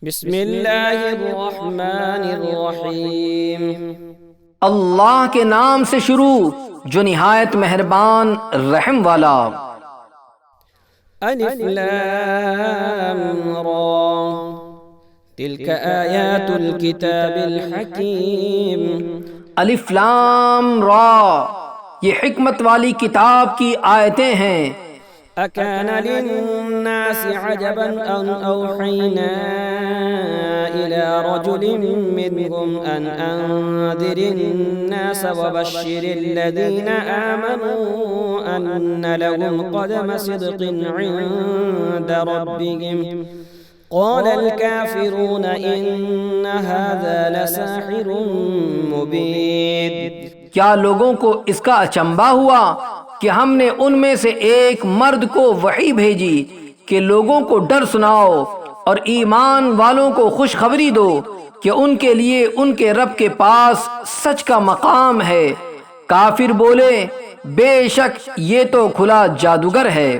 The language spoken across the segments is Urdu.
بسم اللہ الرحمن الرحیم۔ اللہ کے نام سے شروع جو نہایت مہربان رحم والا۔ الف لام را تلک آیات الکتاب الحکیم۔ الف لام را، یہ حکمت والی کتاب کی آیتیں ہیں۔ اکان للناس عجبا ان اوحینا الى رجل منهم ان انذر الناس وبشر الذين آمنوا ان لهم قدم صدق عند ربهم قال الكافرون ان هذا لساحر مبين۔ کیا لوگوں کو اس کا اچنبھا ہوا کہ ہم نے ان میں سے ایک مرد کو وحی بھیجی کہ لوگوں کو ڈر سناؤ اور ایمان والوں کو خوشخبری دو کہ ان کے لیے ان کے رب کے پاس سچ کا مقام ہے۔ کافر بولے بے شک یہ تو کھلا جادوگر ہے۔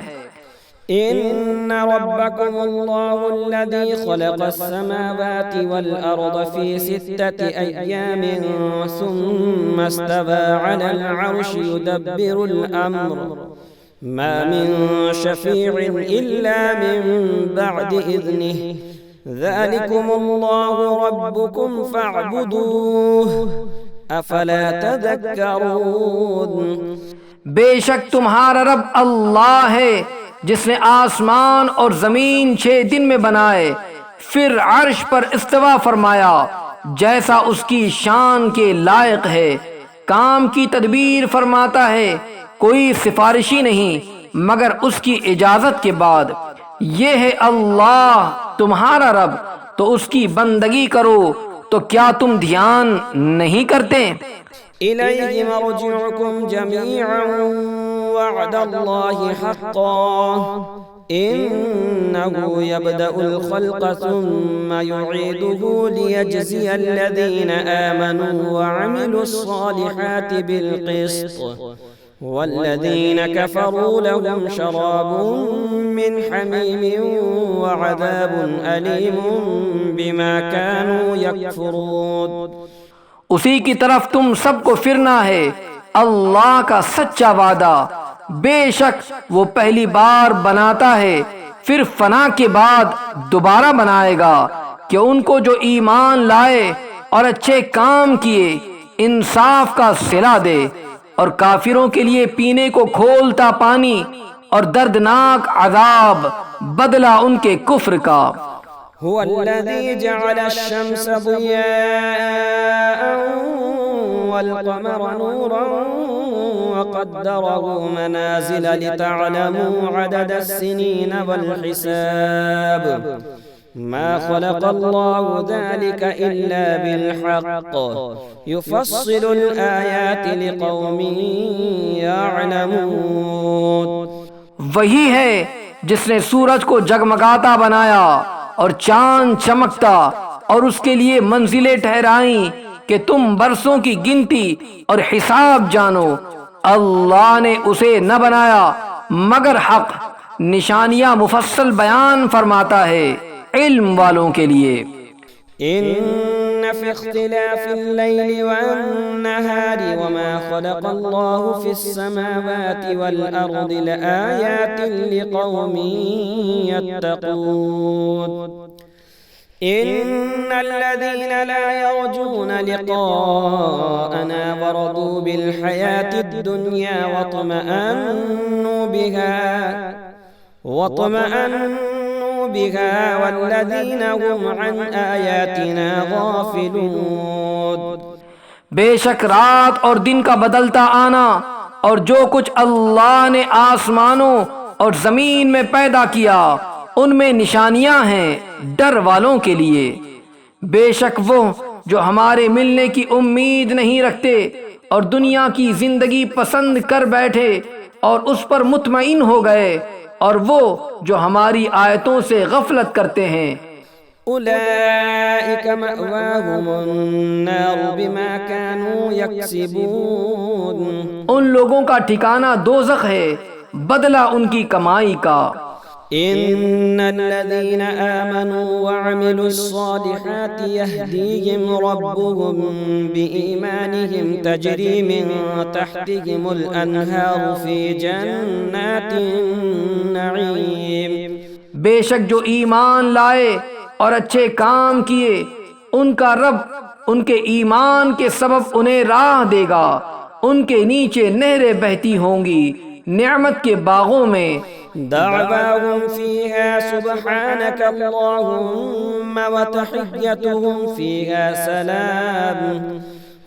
ان ربکم اللہ الذی خلق السماوات والارض فی 6 ایام ثم استوى على العرش يدبر الامر ما من شفیع الا من بعد اذنه ذلكم الله ربكم فاعبدوه افلا تذکرون۔ بے شک تمہارا رب اللہ ہے جس نے آسمان اور زمین 6 دن میں بنائے، پھر عرش پر استوا فرمایا جیسا اس کی شان کے لائق ہے، کام کی تدبیر فرماتا ہے، کوئی سفارشی نہیں مگر اس کی اجازت کے بعد۔ یہ ہے اللہ تمہارا رب، تو اس کی بندگی کرو، تو کیا تم دھیان نہیں کرتے؟ الیہ مرجعکم جمیعا وعد اللہ حقا انه يبدأ الخلق ثم يعيده ليجزي الذين آمنوا وعملوا الصالحات بالقسط والذين كفروا لهم شراب من حميم وعذاب أليم بما كانوا يكفرون۔ اسی کی طرف تم سب کو پھرنا ہے، اللہ کا سچا وعدہ، بے شک وہ پہلی بار بناتا ہے پھر فنا کے بعد دوبارہ بنائے گا کہ ان کو جو ایمان لائے اور اچھے کام کیے انصاف کا صلہ دے، اور کافروں کے لیے پینے کو کھولتا پانی اور دردناک عذاب بدلہ ان کے کفر کا۔ هو الذي جعل الشمس ضياء والقمر نورا وقدره منازل لتعلموا عدد السنين والحساب ما خلق الله ذلك إلا بالحق يفصل الآيات لقوم يعلمون۔ وہی ہے جس نے سورج کو جگمگاتا بنایا اور چاند چمکتا اور اس کے لیے منزلیں ٹھہرائیں کہ تم برسوں کی گنتی اور حساب جانو۔ اللہ نے اسے نہ بنایا مگر حق، نشانیاں مفصل بیان فرماتا ہے علم والوں کے لیے۔ ان في اختلاف الليل والنهار وما خلق الله في السماوات والارض لآيات لقوم يتقون۔ ان الذين لا يرجون لقاءنا ورضوا بالحياة الدنيا واطمأنوا بها والذين هم عن آياتنا غافلون۔ بے شک رات اور دن کا بدلتا آنا اور جو کچھ اللہ نے آسمانوں اور زمین میں پیدا کیا ان میں نشانیاں ہیں ڈر والوں کے لیے۔ بے شک وہ جو ہمارے ملنے کی امید نہیں رکھتے اور دنیا کی زندگی پسند کر بیٹھے اور اس پر مطمئن ہو گئے، اور وہ جو ہماری آیتوں سے غفلت کرتے ہیں۔ اولئک مأواہم النار بما كانوا یکسبون۔ ان لوگوں کا ٹھکانہ دوزخ ہے بدلہ ان کی کمائی کا۔ إن الذين آمنوا وعملوا الصالحات يهديهم ربهم بإيمانهم تجري من تحتهم الأنهار في جنات النعيم. بے شک جو ایمان لائے اور اچھے کام کیے ان کا رب ان کے ایمان کے سبب انہیں راہ دے گا، ان کے نیچے نہریں بہتی ہوں گی نعمت کے باغوں میں. دعواهم فيها سبحانك اللهم وتحيتهم فيها سلام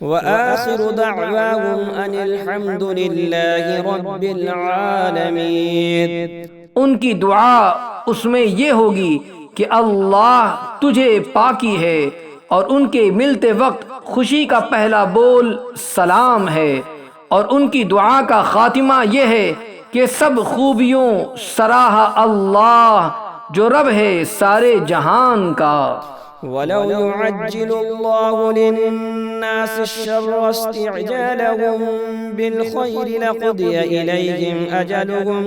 وآخر دعواهم أن الحمد لله رب العالمين. ان کی دعا اس میں یہ ہوگی کہ اللہ تجھے پاکی ہے، اور ان کے ملتے وقت خوشی کا پہلا بول سلام ہے، اور ان کی دعا کا خاتمہ یہ ہے کہ سب خوبیوں سراہا اللہ جو رب ہے سارے جہان کا. ولو يعجل الله للناس الشر استعجالهم بالخير لقضي إليهم أجلهم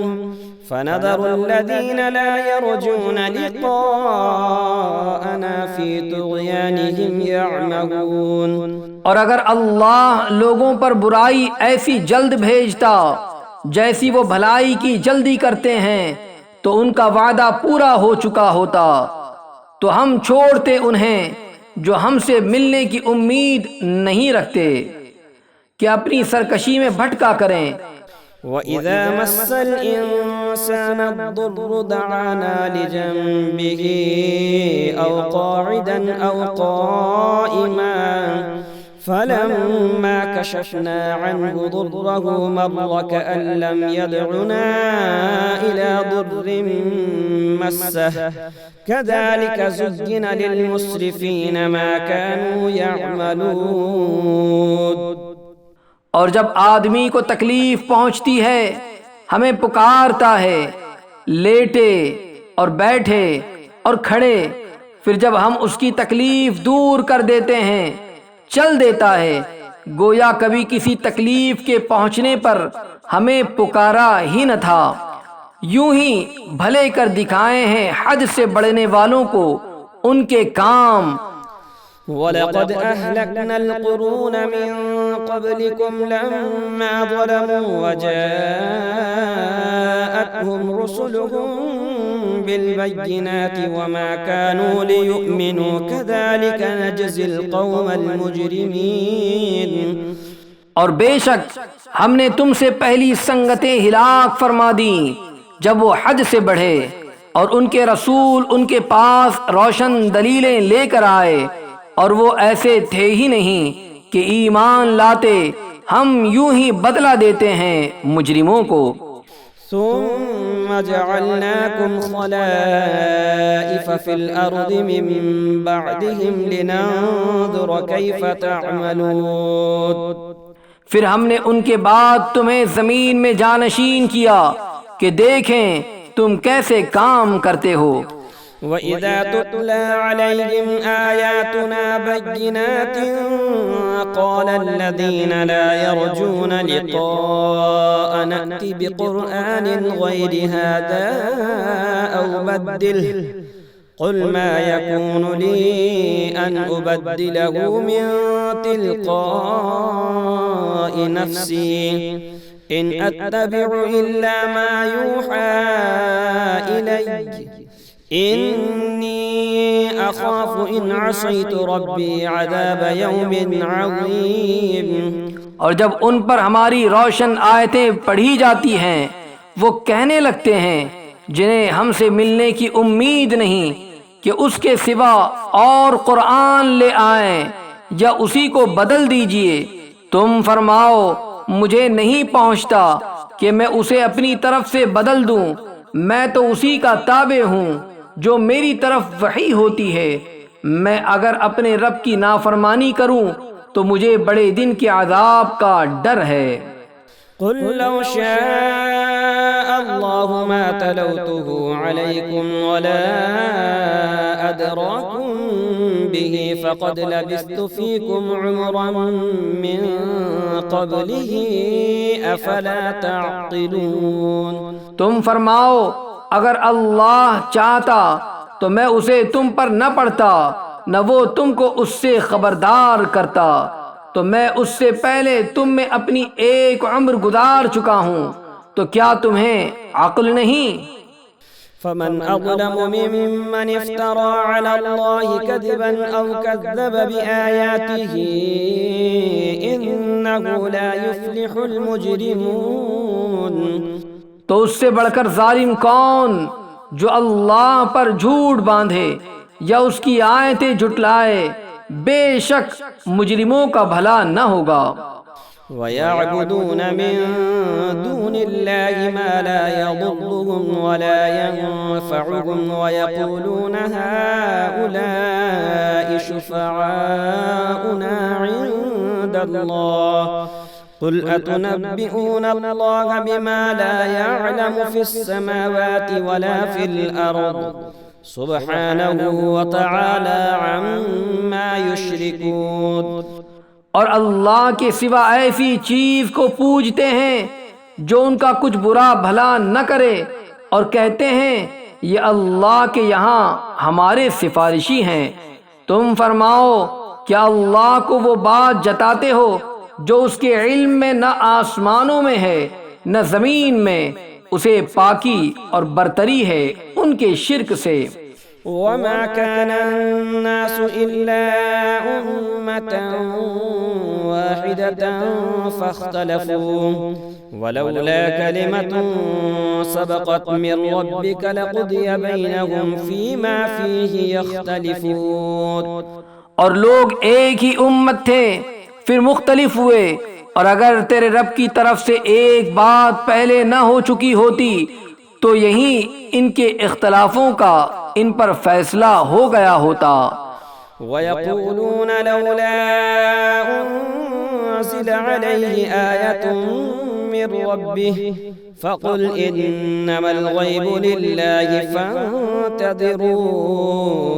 فنذر الذين لا يرجون لقاءنا في طغيانهم يعمهون. اور اگر اللہ لوگوں پر برائی ایسی جلد بھیجتا جیسی وہ بھلائی کی جلدی کرتے ہیں تو ان کا وعدہ پورا ہو چکا ہوتا، تو ہم چھوڑتے انہیں جو ہم سے ملنے کی امید نہیں رکھتے کہ اپنی سرکشی میں بھٹکا کریں. وَإِذَا مَسَّ الْإِنسَانَ الضُّرُّ دَعَانَا لِجَنبِهِ أَوْ قَاعِدًا أَوْ قَائِمًا فَلَمَّا كَشَفْنَا عَنْهُ ضُرَّهُ مَرَّ كَأَن لَّمْ يَدْعُنَا إِلَى ضُرٍّ مَّسَّهُ كَذَلِكَ زُيِّنَ لِلْمُسْرِفِينَ مَا كَانُوا يَعْمَلُونَ. اور جب آدمی کو تکلیف پہنچتی ہے ہمیں پکارتا ہے، لیٹے اور بیٹھے اور کھڑے، پھر جب ہم اس کی تکلیف دور کر دیتے ہیں چل دیتا ہے گویا کبھی کسی تکلیف کے پہنچنے پر ہمیں پکارا ہی نہ تھا. یوں ہی بھلے کر دکھائے ہیں حد سے بڑھنے والوں کو ان کے کام. وَلَقَدْ أَهْلَكْنَا الْقُرُونَ مِنْ قَبْلِكُمْ لَمَّا ظَلَمُوا وَجَاءَتْهُمْ رُسُلُهُم بِالْبَيِّنَاتِ وَمَا كَانُوا لِيُؤْمِنُوا كَذَلِكَ نَجْزِي الْقَوْمَ الْمُجْرِمِينَ. اور بے شک ہم نے تم سے پہلی سنگتیں ہلاک فرما دیں جب وہ حد سے بڑھے اور ان کے رسول ان کے پاس روشن دلیلیں لے کر آئے اور وہ ایسے تھے ہی نہیں کہ ایمان لاتے، ہم یوں ہی بدلہ دیتے ہیں مجرموں کو. ثم جعلناكم خلائف في الأرض من بعدهم لننظر كيف تعملون. پھر ہم نے ان کے بعد تمہیں زمین میں جانشین کیا کہ دیکھیں تم کیسے کام کرتے ہو. وَإِذَا تُتْلَى عَلَيْهِمْ آيَاتُنَا بَيِّنَاتٍ قَالَ الَّذِينَ لَا يَرْجُونَ لِقَاءَنَا ائْتِ بِقُرْآنٍ غَيْرِ هَذَا أَوْ بَدِّلْهُ قُلْ مَا يَكُونُ لِي أَنْ أُبَدِّلَهُ مِنْ تِلْقَاءِ نَفْسِي إِنْ أَتَّبِعُ إِلَّا مَا يُوحَى إِلَيَّ إِنِّي أَخَافُ إِنْ عَصَيْتُ رَبِّي عَذَابَ يَوْمٍ عَظِيمٍ. اور جب ان پر ہماری روشن آیتیں پڑھی جاتی ہیں وہ کہنے لگتے ہیں جنہیں ہم سے ملنے کی امید نہیں کہ اس کے سوا اور قرآن لے آئیں یا اسی کو بدل دیجئے. تم فرماؤ مجھے نہیں پہنچتا کہ میں اسے اپنی طرف سے بدل دوں، میں تو اسی کا تابع ہوں جو میری طرف وحی ہوتی ہے. میں اگر اپنے رب کی نافرمانی کروں تو مجھے بڑے دن کے عذاب کا ڈر ہے. قل لو شاء الله ما تلوته عليكم ولا أدراكم به فقد لبثت فيكم عمرا من قبله أفلا تعقلون. تم فرماؤ اگر اللہ چاہتا تو میں اسے تم پر نہ پڑھتا، نہ وہ تم کو اس سے خبردار کرتا، تو میں اس سے پہلے تم میں اپنی ایک عمر گزار چکا ہوں، تو کیا تمہیں عقل نہیں؟ فمن أظلم ممن افترى على الله كذبا أو كذب بآياته إنه لا يفلح المجرمون۔ تو اس سے بڑھ کر ظالم کون جو اللہ پر جھوٹ باندھے یا اس کی آیتیں جھٹلائے، بے شک مجرموں کا بھلا نہ ہوگا۔ وَيَعْبُدُونَ مِن دُونِ اللَّهِ مَا لَا يَضُرُّهُمْ وَلَا يَنفَعُهُمْ وَيَقُولُونَ هَؤُلَاءِ شُفَعَاؤُنَا عِندَ اللَّهِ قُلْ أَتُنَبِّئُونَ اللَّهَ بِمَا لَا يَعْلَمُ فِي السَّمَاوَاتِ وَلَا فِي الْأَرْضِ سُبْحَانَهُ وَتَعَالَى عَمَّا يُشْرِكُونَ۔ اور اللہ کے سوا ایسی چیز کو پوجتے ہیں جو ان کا کچھ برا بھلا نہ کرے، اور کہتے ہیں یہ اللہ کے یہاں ہمارے سفارشی ہیں۔ تم فرماؤ کیا اللہ کو وہ بات جتاتے ہو جو اس کے علم میں نہ آسمانوں میں ہے نہ زمین میں، اسے پاکی اور برتری ہے ان کے شرک سے۔ وَمَا كَانَ النَّاسُ إِلَّا أُمَّةً وَاحِدَةً فَاخْتَلَفُوا وَلَوْلَا كَلِمَةٌ سَبَقَتْ مِنْ رَبِّكَ لَقُضِيَ بَيْنَهُمْ فِيمَا فِيهِ يَخْتَلِفُونَ۔ اور لوگ ایک ہی امت تھے، پھر مختلف ہوئے، اور اگر تیرے رب کی طرف سے ایک بات پہلے نہ ہو چکی ہوتی تو یہی ان کے اختلافوں کا ان پر فیصلہ ہو گیا ہوتا۔ وَيَقُولُونَ لَوْلَا أُنزِلَ عَلَيْهِ آيَةٌ مِّن رَّبِّهِ فَقُلْ إِنَّمَا الْغَيْبُ لِلَّهِ فَانتَظِرُوا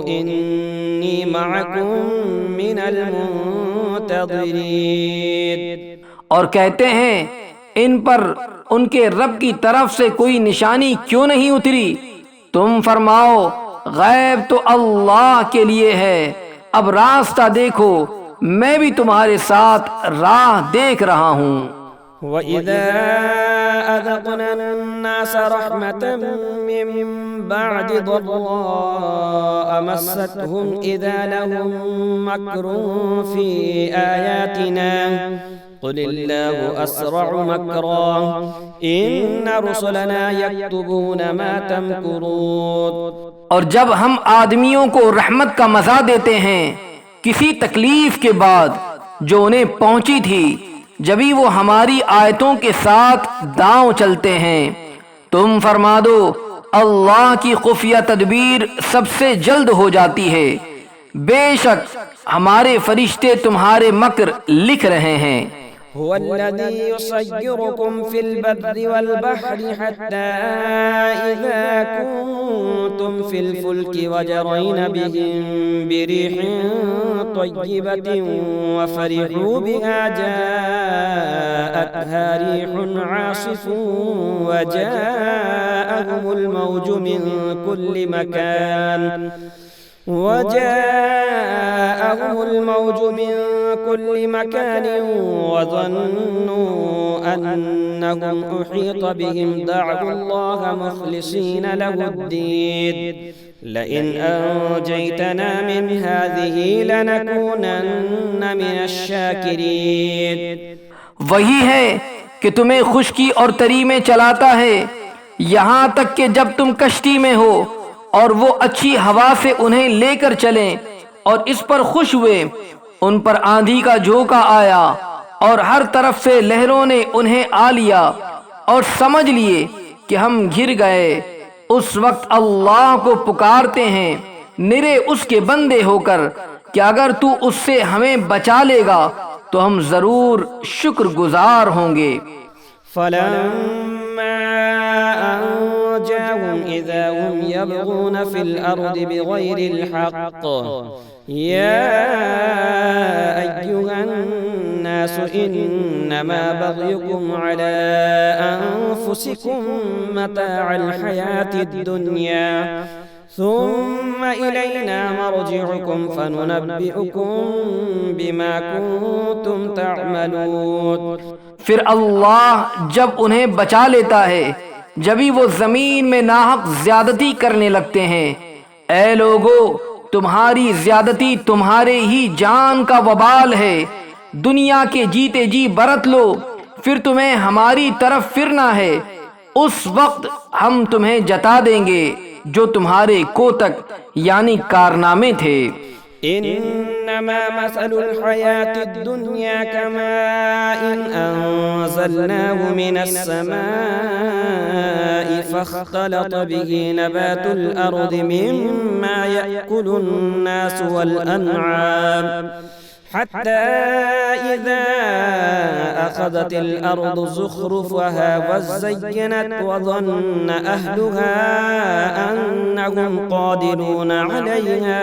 إِنِّي مَعَكُم مِّنَ الْمُنتَظِرِينَ۔ اور کہتے ہیں ان پر ان کے رب کی طرف سے کوئی نشانی کیوں نہیں اتری؟ تم فرماؤ غیب تو اللہ کے لیے ہے، اب راستہ دیکھو، میں بھی تمہارے ساتھ راہ دیکھ رہا ہوں۔ وَإِذَا أَذَقْنَا النَّاسَ رَحْمَةً مِّن بَعْدِ ضَرَّاءَ مَسَّتْهُمْ إِذَا لَهُم مَّكْرٌ فِي آيَاتِنَا قُلِ اللَّهُ أَسْرَعُ مَكْرًا إِنَّ رُسُلَنَا يَكْتُبُونَ مَا تَمْكُرُونَ۔ اور جب ہم آدمیوں کو رحمت کا مزہ دیتے ہیں کسی تکلیف کے بعد جو انہیں پہنچی تھی، جبھی وہ ہماری آیتوں کے ساتھ داؤں چلتے ہیں۔ تم فرما دو اللہ کی خفیہ تدبیر سب سے جلد ہو جاتی ہے، بے شک ہمارے فرشتے تمہارے مکر لکھ رہے ہیں۔ هو الذي يصيركم في البر والبحر حتى إذا كنتم في الفلك وجرين بهم بريح طيبة وفرحوا بها جاءتها ريح عاصف وجاءهم الموج من كل مكان وظنوا أنهم أحيط بهم دعوا الله مخلصين له الدين لئن أنجيتنا من هذه لنكونن من الشاكرين۔ وہی ہے کہ تمہیں خشکی اور تری میں چلاتا ہے یہاں تک کہ جب تم کشتی میں ہو اور وہ اچھی ہوا سے انہیں لے کر چلیں اور اس پر خوش ہوئے، ان پر آندھی کا جھونکا آیا اور ہر طرف سے لہروں نے انہیں آ لیا اور سمجھ لیے کہ ہم گر گئے، اس وقت اللہ کو پکارتے ہیں نرے اس کے بندے ہو کر کہ اگر تو اس سے ہمیں بچا لے گا تو ہم ضرور شکر گزار ہوں گے۔ أنجاهم إذا هم يبغون في الأرض بغير الحق يا أيها الناس الناس إنما بغيكم على أنفسكم متاع الحياة الدنيا ثم إلينا مرجعكم فننبئكم بما كنتم تعملون. پھر اللہ جب انہیں بچا لیتا ہے جبھی وہ زمین میں ناحق زیادتی کرنے لگتے ہیں. اے لوگو، تمہاری زیادتی تمہارے ہی جان کا وبال ہے. دنیا کے جیتے جی برت لو، پھر تمہیں ہماری طرف پھرنا ہے. اس وقت ہم تمہیں جتا دیں گے جو تمہارے کوتک یعنی کارنامے تھے. إنما مثل الحياة الدنيا كماء أنزلناه من السماء فاختلط به نبات الأرض مما يأكل الناس والأنعام حتى إذا أخذت الأرض زخرفها وزينت وظن أهلها أنهم قادرون عليها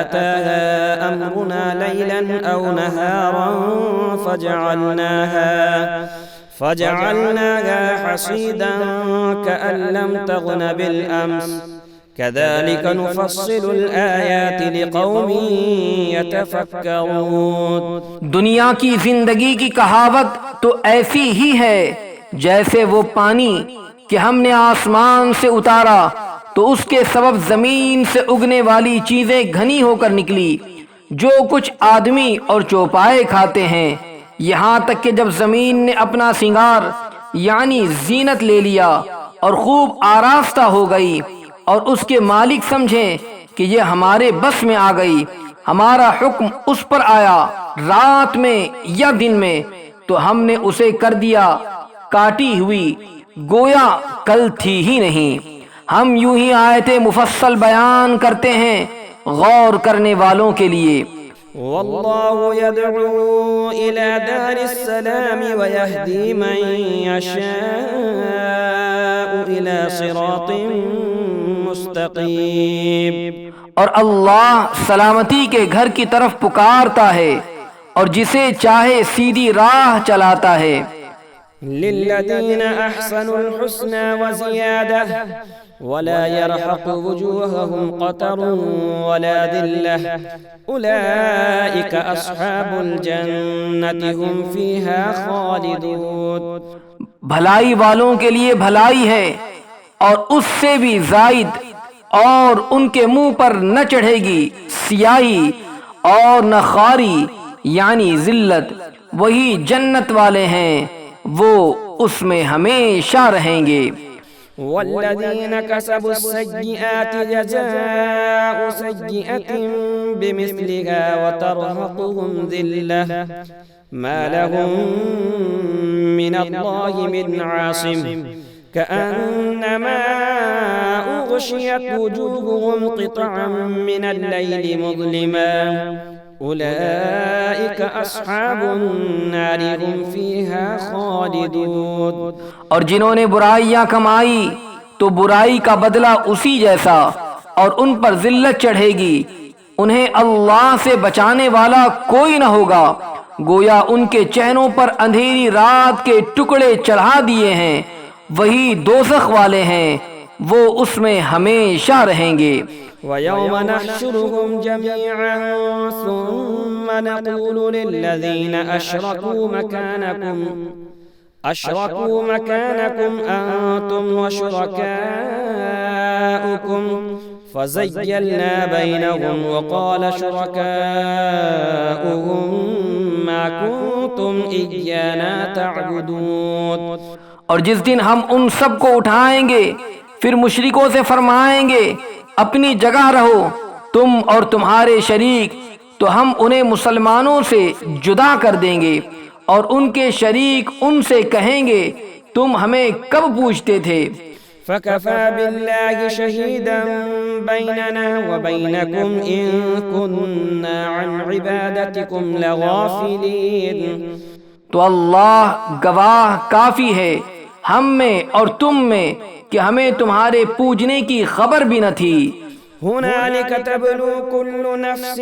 أتاها أمرنا ليلا أو نهارا فجعلناها حصيدا كأن لم تغن بالأمس كذلك نفصل الآيات لقوم يتفكرون. دنیا کی زندگی کی کہاوت تو ایسی ہی ہے جیسے وہ پانی کہ ہم نے آسمان سے اتارا تو اس کے سبب زمین سے اگنے والی چیزیں گھنی ہو کر نکلی جو کچھ آدمی اور چوپائے کھاتے ہیں، یہاں تک کہ جب زمین نے اپنا سنگار یعنی زینت لے لیا اور خوب آراستہ ہو گئی اور اس کے مالک سمجھیں کہ یہ ہمارے بس میں آ گئی، ہمارا حکم اس پر آیا رات میں یا دن میں، تو ہم نے اسے کر دیا کاٹی ہوئی گویا کل تھی ہی نہیں. ہم یوں ہی آیتیں مفصل بیان کرتے ہیں غور کرنے والوں کے لیے. والله يدعو إلى دار السلام ويهدي من يشاء إلى صراط مستقيم. اور اللہ سلامتی کے گھر کی طرف پکارتا ہے اور جسے چاہے سیدھی راہ چلاتا ہے. للذين أحسنوا الحسنى وزيادة ولا يرحق وجوههم قتر ولا ذلة أولئك أصحاب الجنة هم فيها خالدون. بھلائی والوں کے لیے بھلائی ہے اور اس سے بھی زائد، اور ان کے منہ پر نہ چڑھے گی سیاہی اور نہ خاری یعنی ذلت، وہی جنت والے ہیں، وہ اس میں ہمیشہ رہیں گے. والذين كسبوا السيئات جزاء سيئة بمثلها وترهقهم ذلة ما لهم من الله من عاصم كأنما أغشيت وجوههم قطعا من الليل مظلما أولئك أصحاب النار هم فيها خالدون. اور جنہوں نے برائیاں کمائی تو برائی کا بدلہ اسی جیسا اور ان پر ذلت چڑھے گی، انہیں اللہ سے بچانے والا کوئی نہ ہوگا، گویا ان کے چہروں پر اندھیری رات کے ٹکڑے چڑھا دیے ہیں، وہی دوزخ والے ہیں، وہ اس میں ہمیشہ رہیں گے. وَيَوْمَ نَحْشُرُهُمْ جَمِيعًا ثُمَّ نَقُولُ لِلَّذِينَ أَشْرَكُوا مَكَانَكُمْ أَنْتُمْ وَشُرَكَاؤُكُمْ فَزَيَّلْنَا بَيْنَهُمْ وَقَالَ شُرَكَاؤُهُمْ مَا كُنْتُمْ إِيَّانَا تَعْبُدُونَ. اور جس دن ہم ان سب کو اٹھائیں گے پھر مشرکوں سے فرمائیں گے اپنی جگہ رہو تم اور تمہارے شریک، تو ہم انہیں مسلمانوں سے جدا کر دیں گے اور ان کے شریک ان سے کہیں گے تم ہمیں کب پوچھتے تھے. فَكَفَى بِاللَّهِ شَهِيدًا بَيْنَنَا وَبَيْنَكُمْ إِن كُنَّا عَنْ عِبَادَتِكُمْ لَغَافِلِينَ. تو اللہ گواہ کافی ہے ہم میں اور تم میں کہ ہمیں تمہارے پوجنے کی خبر بھی نہ تھی. هنالك تبلو كل نفس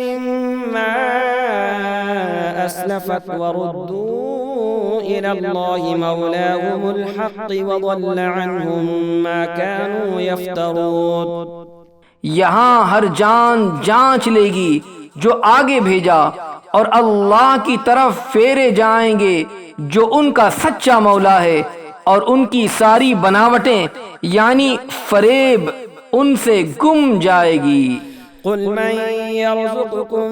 ما أسلفت وردوا إلى الله مولاهم الحق وضل عنهم ما كانوا يفترون. یہاں ہر جان جانچ لے گی جو آگے بھیجا، اور اللہ کی طرف پھیرے جائیں گے جو ان کا سچا مولا ہے، اور ان کی ساری بناوٹیں یعنی فریب ان سے گم جائے گی. قل من يرزقكم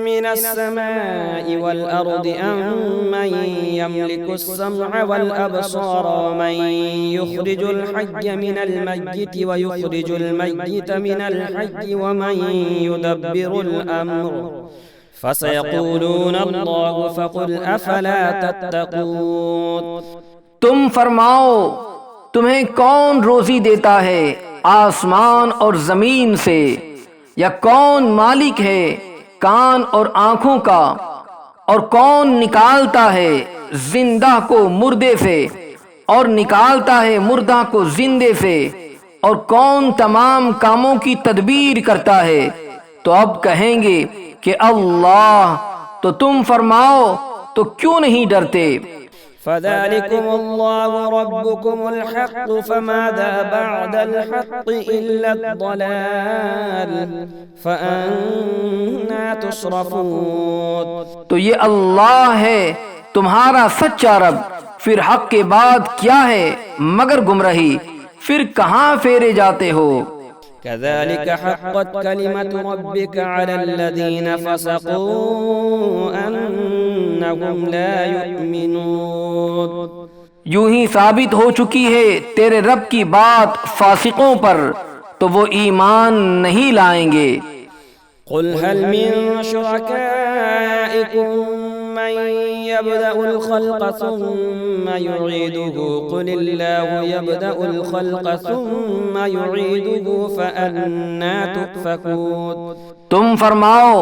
من السماء والأرض أم من يملك السمع والأبصار ومن يخرج الحي من الميت ويخرج الميت من الحي ومن يدبر الأمر فسيقولون الله فقل أفلا تتقون. تم فرماؤ تمہیں کون روزی دیتا ہے آسمان اور زمین سے، یا کون مالک ہے کان اور آنکھوں کا، اور کون نکالتا ہے زندہ کو مردے سے اور نکالتا ہے مردہ کو زندے سے، اور کون تمام کاموں کی تدبیر کرتا ہے؟ تو اب کہیں گے کہ اللہ. تو تم فرماؤ تو کیوں نہیں ڈرتے؟ فذلكم الله ربكم الحق فماذا بعد الحق إلا الضلال فأنا تصرفون. تو یہ اللہ ہے تمہارا سچا رب، پھر حق کے بعد کیا ہے مگر گمراہی، پھر کہاں پھیرے جاتے ہو؟ كذلك حقت كلمة ربك على الذين فسقوا أنهم لا يؤمنون. یوں ہی ثابت ہو چکی ہے تیرے رب کی بات فاسقوں پر، تو وہ ایمان نہیں لائیں گے. قل هل من شركائكم من يبدأ الخلق ثم يعيده قل الله يبدأ الخلق ثم يعيده فأنا تؤفكون. تم فرماؤ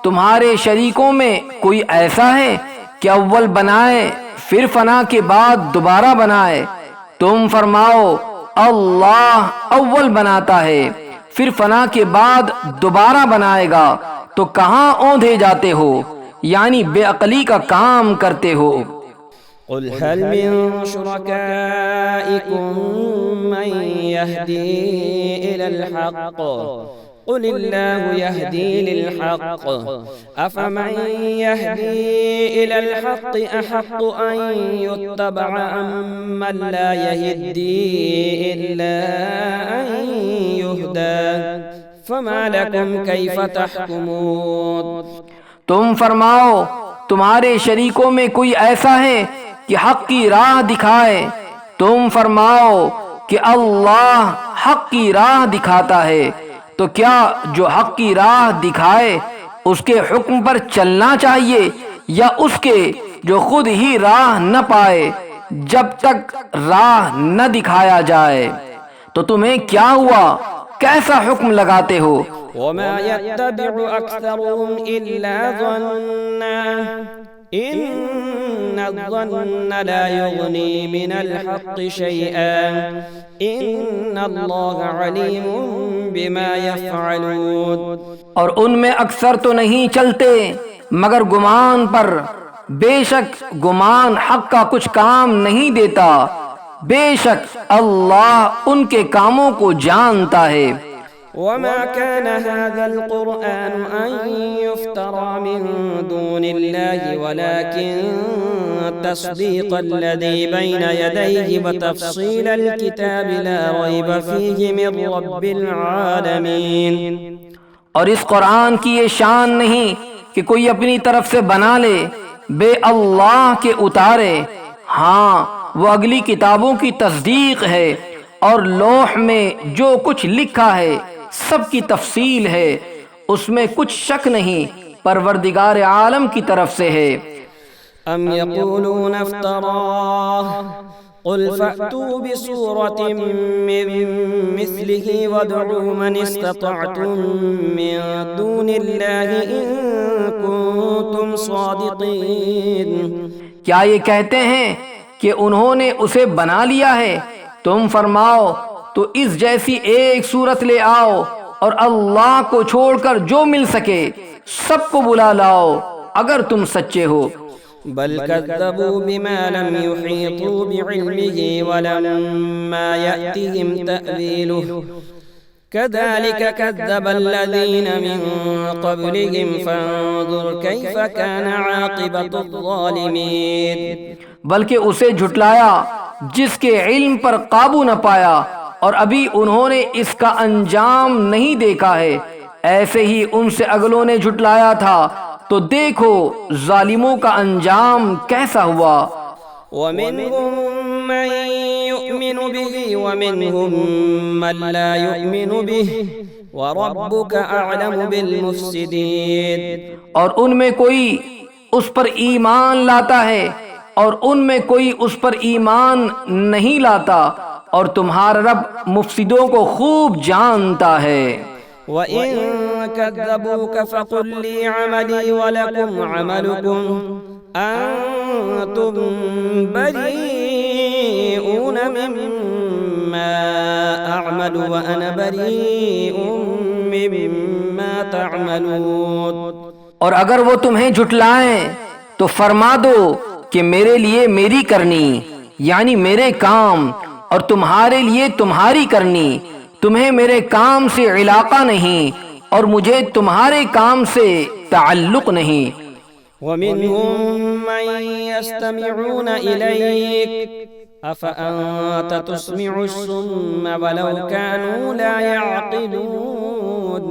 تمہارے شریکوں میں کوئی ایسا ہے کہ اول بنائے پھر فنا کے بعد دوبارہ بنائے؟ تم فرماؤ اللہ اول بناتا ہے پھر فنا کے بعد دوبارہ بنائے گا، تو کہاں اوندھے جاتے ہو یعنی بے عقلی کا کام کرتے ہو. قل هل من شركائكم من يهدي إلى الحق قل الله يهدي للحق أفمن يهدي إلى الحق أحق أن يتبع أم من لا يهدي إلا أن يهدى فما لكم كيف تحكمون. تم فرماؤ تمہارے شریکوں میں کوئی ایسا ہے کہ حق کی راہ دکھائے؟ تم فرماؤ کہ اللہ حق کی راہ دکھاتا ہے، تو کیا جو حق کی راہ دکھائے اس کے حکم پر چلنا چاہیے، یا اس کے جو خود ہی راہ نہ پائے جب تک راہ نہ دکھایا جائے؟ تو تمہیں کیا ہوا، کیسا حکم لگاتے ہو؟ وما يتبع أكثرهم إلا ظنا إن الظن لا يغني من الحق شيئا إن الله عليم بما يفعلون. اور ان میں اکثر تو نہیں چلتے مگر گمان پر، بے شک گمان حق کا کچھ کام نہیں دیتا، بے شک اللہ ان کے کاموں کو جانتا ہے. وما كان هذا القرآن أن يفترى من دون الله ولكن تصديق الذي بين يديه وتفصيل الكتاب لا ريب فيه من رب العالمين. اور اس قرآن کی یہ شان نہیں کہ کوئی اپنی طرف سے بنا لے، بے اللہ کے اتارے. ہاں وہ اگلی کتابوں کی تصدیق ہے، اور لوح میں جو کچھ لکھا ہے سب کی تفصیل ہے، اس میں کچھ شک نہیں، پروردگار عالم کی طرف سے ہے. ام یقولون افتراہ قل فأتوا بسورة من مثله وادعوا من استطعتم من دون الله إن كنتم صادقين. کیا یہ کہتے ہیں کہ انہوں نے اسے بنا لیا ہے؟ تم فرماؤ تو اس جیسی ایک صورت لے آؤ، اور اللہ کو چھوڑ کر جو مل سکے سب کو بلا لاؤ اگر تم سچے ہو۔ بل كذبوا بما لم يحيطوا بعلمه ولما يأتهم تأويله كذلك كذب الذين من قبلهم فانظر كيف كان عاقبة الظالمين۔ بلکہ اسے جھٹلایا جس کے علم پر قابو نہ پایا اور ابھی انہوں نے اس کا انجام نہیں دیکھا ہے، ایسے ہی ان سے اگلوں نے جھٹلایا تھا، تو دیکھو ظالموں کا انجام کیسا ہوا۔ ومنهم من يؤمن به ومنهم من لا يؤمن به وربك أعلم بالمفسدين۔ اور ان میں کوئی اس پر ایمان لاتا ہے اور ان میں کوئی اس پر ایمان نہیں لاتا، اور تمہارا رب مفسدوں کو خوب جانتا ہے۔ وَإِن كَذَّبُوكَ فَقُل لِّي عَمَلِي وَلَكُمْ عَمَلُكُمْ أَنتُم بَرِيئُونَ مِمَّا أَعْمَلُ وَأَنَا بَرِيءٌ مِّمَّا تَعْمَلُونَ۔ اور اگر وہ تمہیں جھٹلائیں تو فرما دو کہ میرے لیے میری کرنی یعنی میرے کام، اور تمہارے لیے تمہاری کرنی، تمہیں میرے کام سے علاقہ نہیں اور مجھے تمہارے کام سے تعلق نہیں۔ وَمِنْهُمْ مَنْ يَسْتَمِعُونَ إِلَيْكَ أَفَأَنْتَ تُسْمِعُ الصُّمَّ وَلَوْ كَانُوا لَا يَعْقِلُونَ۔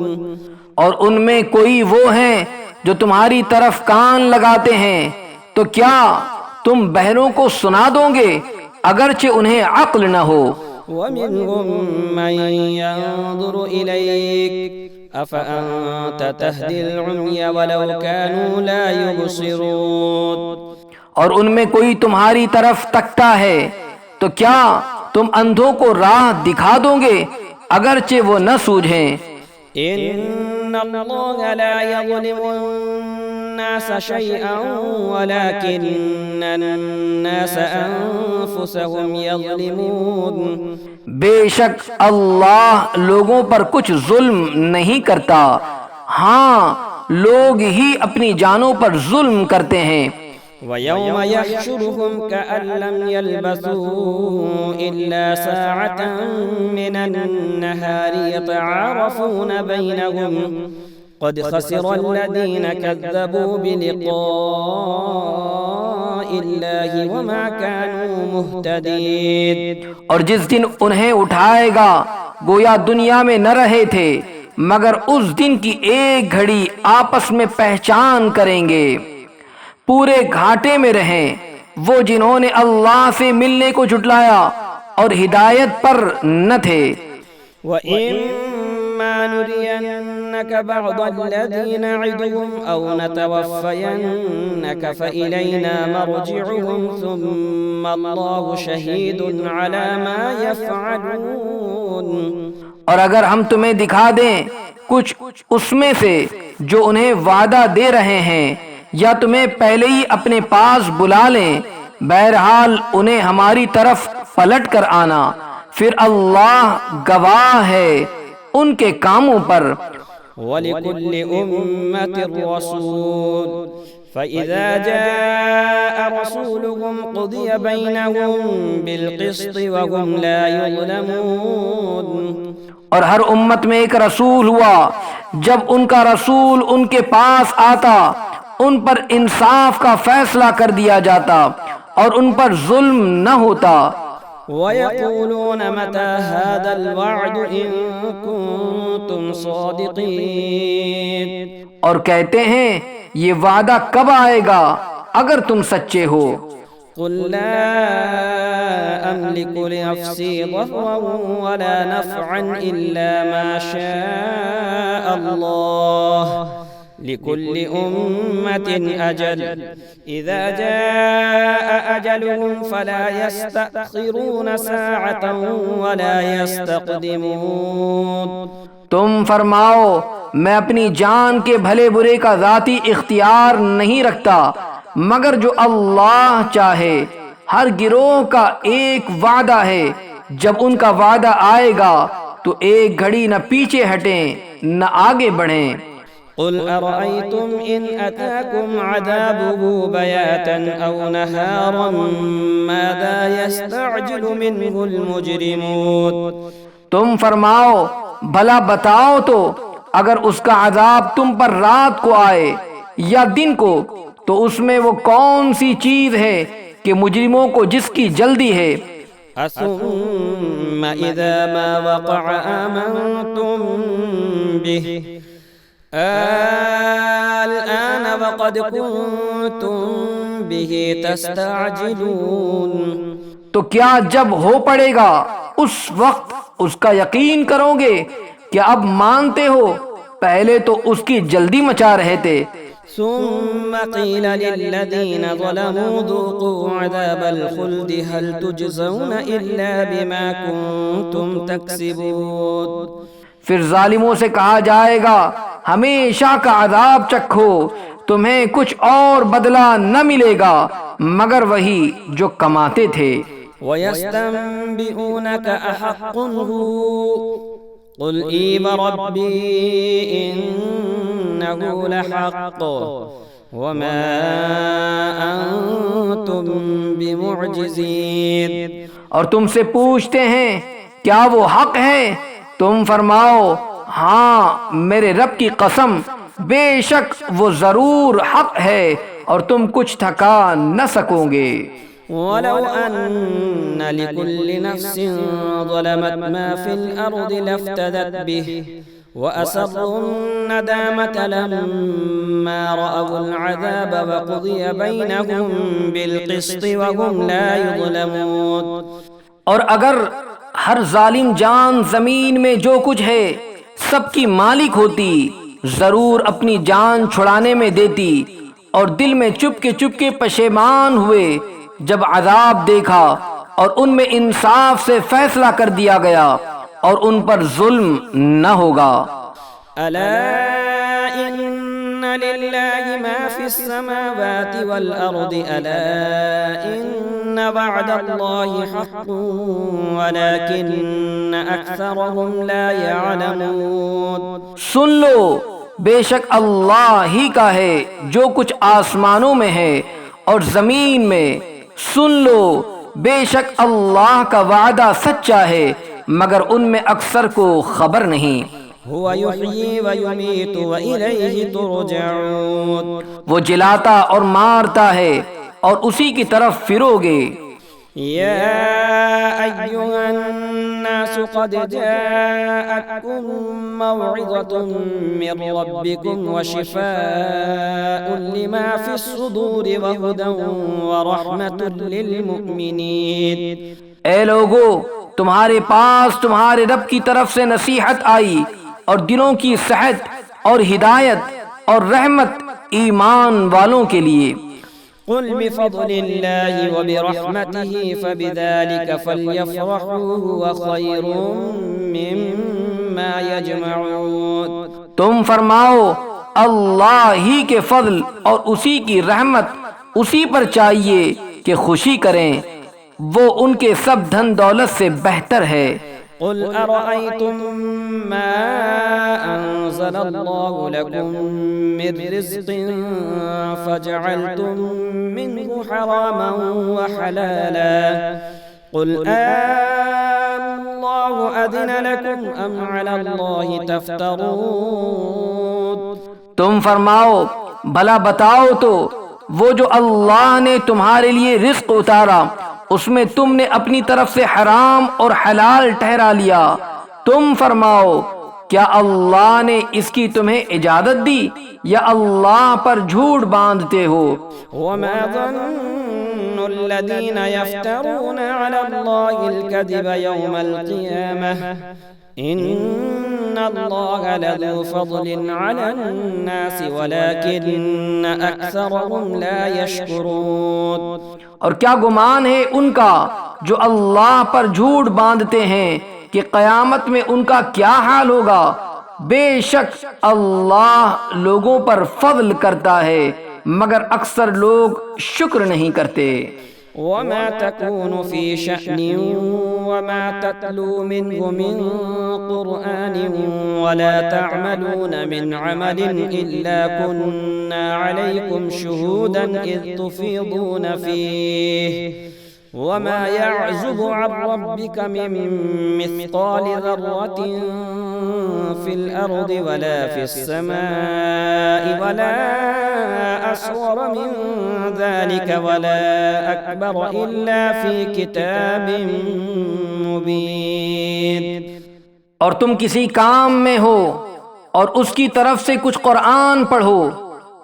اور ان میں کوئی وہ ہیں جو تمہاری طرف کان لگاتے ہیں، تو کیا تم بہروں کو سنا دو گے اگرچہ انہیں عقل نہ ہو۔ وَمِنْهُمْ مَنْ يَنْظُرُ إِلَيْكَ أَفَأَنْتَ تَهْدِي الْعُمْيَ وَلَوْ كَانُوا لَا يُبْصِرُونَ۔ اور ان میں کوئی تمہاری طرف تکتا ہے، تو کیا تم اندھوں کو راہ دکھا دو گے اگرچہ وہ نہ سوجھیں۔ إِنَّ اللَّهَ لَا يَظْلِمُ النَّاسَ شَيْئًا وَلَكِنَّ النَّاسَ أَنفُسَهُمْ يَظْلِمُونَ۔ بے شک اللہ لوگوں پر کچھ ظلم نہیں کرتا، ہاں لوگ ہی اپنی جانوں پر ظلم کرتے ہیں۔ وَيَوْمَ يَحْشُرُهُمْ كَأَن لَّمْ يَلْبَثُوا إِلَّا سَاعَةً مِّنَ النَّهَارِ يَتَعَارَفُونَ بَيْنَهُمْ قَدْ خَسِرَ الَّذِينَ كَذَّبُوا بِلِقَاءِ اللَّهِ وَمَا كَانُوا مُهْتَدِينَ۔ اور جس دن انہیں اٹھائے گا گویا دنیا میں نہ رہے تھے، مگر اس دن کی ایک گھڑی آپس میں پہچان کریں گے، پورے گھاٹے میں رہیں وہ جنہوں نے اللہ سے ملنے کو جھٹلایا اور ہدایت پر نہ تھے۔ وَإِمَّا نُرِيَنَّكَ بَعْضَ الَّذِي نَعِدُهُمْ أَوْ نَتَوَفَّيَنَّكَ فَإِلَيْنَا مَرْجِعُهُمْ ثُمَّ اللَّهُ شَهِيدٌ عَلَى مَا يَفْعَلُونَ۔ اور اگر ہم تمہیں دکھا دیں کچھ اس میں سے جو انہیں وعدہ دے رہے ہیں، یا تمہیں پہلے ہی اپنے پاس بلا لیں، بہرحال انہیں ہماری طرف پلٹ کر آنا، پھر اللہ گواہ ہے ان کے کاموں پر۔ وَلِكُلِّ أُمَّةٍ رَّسُولٌ فَإِذَا جَاءَ رَسُولُهُمْ قُضِيَ بَيْنَهُم بِالْقِسْطِ وَهُمْ لَا يُظْلَمُونَ۔ اور ہر امت میں ایک رسول ہوا، جب ان کا رسول ان کے پاس آتا ان پر انصاف کا فیصلہ کر دیا جاتا اور ان پر ظلم نہ ہوتا۔ وَيَقُولُونَ مَتَى هَذَا الْوَعْدُ إِن كُنتُمْ صَادِقِينَ۔ اور کہتے ہیں یہ وعدہ کب آئے گا اگر تم سچے ہو۔ قُل لَّا أَمْلِكُ لِنَفْسِي ضَرًّا وَلَا نَفْعًا إِلَّا مَا شَاءَ اللَّهُ لِكُلِّ أُمَّةٍ أَجَلٌ إِذَا جَاءَ أَجَلُهُمْ فَلَا يَسْتَأْخِرُونَ سَاعَةً وَلَا يَسْتَقْدِمُونَ۔ تم فرماؤ میں اپنی جان کے بھلے برے کا ذاتی اختیار نہیں رکھتا، مگر جو اللہ چاہے۔ ہر گروہ کا ایک وعدہ ہے، جب ان کا وعدہ آئے گا تو ایک گھڑی نہ پیچھے ہٹیں نہ آگے بڑھیں۔ قل أرأيتم إن أتاكم عذابه بياتا أو نهارا ماذا يستعجل منه المجرمون؟ تم فرماؤ بھلا بتاؤ تو اگر اس کا عذاب تم پر رات کو آئے یا دن کو تو اس میں وہ کون سی چیز ہے کہ مجرموں کو جس کی جلدی ہے؟ ثم إذا ما وقع آمنتم به الآن وقد كنتم به تستعجلون؟ تو کیا جب ہو پڑے گا اس وقت اس کا یقین کرو گے؟ کیا اب مانتے ہو پہلے تو اس کی جلدی مچا رہے تھے۔ ثم قيل للذين ظلموا ذوقوا عذاب الخلد هل تجزون إلا بما كنتم تكسبون؟ پھر ظالموں سے کہا جائے گا ہمیشہ کا عذاب چکھو، تمہیں کچھ اور بدلہ نہ ملے گا مگر وہی جو کماتے تھے۔ وَيَسْتَنبِئُونَكَ أَحَقٌّ هُوَ قُلْ إِي وَرَبِّي إِنَّهُ لَحَقٌّ وَمَا أَنْتُمْ بِمُعْجِزِينَ۔ اور تم سے پوچھتے ہیں کیا وہ حق ہے؟ تم فرماؤ ہاں میرے رب کی قسم بے شک وہ ضرور حق ہے اور تم کچھ تھکا نہ سکو گے۔ وَلَوْ أَنَّ لِكُلِّ نَفْسٍ ظَلَمَتْ مَا فِي الْأَرْضِ لَافْتَدَتْ بِهِ وَأَسَرُّوا النَّدَامَةَ لَمَّا رَأَوُا الْعَذَابَ وَقُضِيَ بَيْنَهُمْ بِالْقِسْطِ وَهُمْ لَا يُظْلَمُونَ۔ اور اگر ہر ظالم جان زمین میں جو کچھ ہے سب کی مالک ہوتی ضرور اپنی جان چھڑانے میں دیتی، اور دل میں چپ کے پشیمان ہوئے جب عذاب دیکھا اور ان میں انصاف سے فیصلہ کر دیا گیا اور ان پر ظلم نہ ہوگا۔ الا ان للہ ما فی السماوات والارض الا ان وعد اللہ حق ولكن اکثرهم لا يعلمون۔ سن لو بے شک اللہ ہی کا ہے جو کچھ آسمانوں میں ہے اور زمین میں، سن لو بے شک اللہ کا وعدہ سچا ہے مگر ان میں اکثر کو خبر نہیں۔ هو يحيي ويميت وإليه ترجعون۔ وہ جلاتا اور مارتا ہے اور اسی کی طرف پھرو گے۔ يا أيها الناس قد جاءتكم موعظة من ربكم وشفاء لما في الصدور وهدى ورحمة للمؤمنين۔ اے لوگو تمہارے پاس تمہارے رب کی طرف سے نصیحت آئی اور دلوں کی صحت اور ہدایت اور رحمت ایمان والوں کے لیے۔ قل بفضل الله وبرحمته فبذلك فليفرحوا هو خير مما يجمعون۔ تم فرماؤ اللہ ہی کے فضل اور اسی کی رحمت اسی پر چاہیے کہ خوشی کریں، وہ ان کے سب دھن دولت سے بہتر ہے۔ قل أرأيتم ما أنزل الله لكم من رزق فجعلتم منه حراما وحلالا قل الله أذن لكم أم على الله تفترون۔ تم فرماؤ بھلا بتاؤ تو وہ جو اللہ نے تمہارے لیے رزق اتارا اس میں تم نے اپنی طرف سے حرام اور حلال ٹھہرا لیا، تم فرماؤ کیا اللہ نے اس کی تمہیں اجازت دی یا اللہ پر جھوٹ باندھتے ہو؟ وما ظن الذين يفترون على الله الكذب يوم القيامة إن الله لذو فضل على الناس ولكن أكثرهم لا يشكرون۔ اور کیا گمان ہے ان کا جو اللہ پر جھوٹ باندھتے ہیں کہ قیامت میں ان کا کیا حال ہوگا؟ بے شک اللہ لوگوں پر فضل کرتا ہے مگر اکثر لوگ شکر نہیں کرتے۔ وما تكون في شأن وما تتلو منه من قرآن ولا تعملون من عمل إلا كنا عليكم شهودا إذ تفيضون فيه وما يعزب عن ربك من مثقال ذرة في الأرض ولا في السماء ولا أصغر من ذلك ولا أكبر إلا في كتاب مبين۔ اور تم کسی کام میں ہو اور اس کی طرف سے کچھ قرآن پڑھو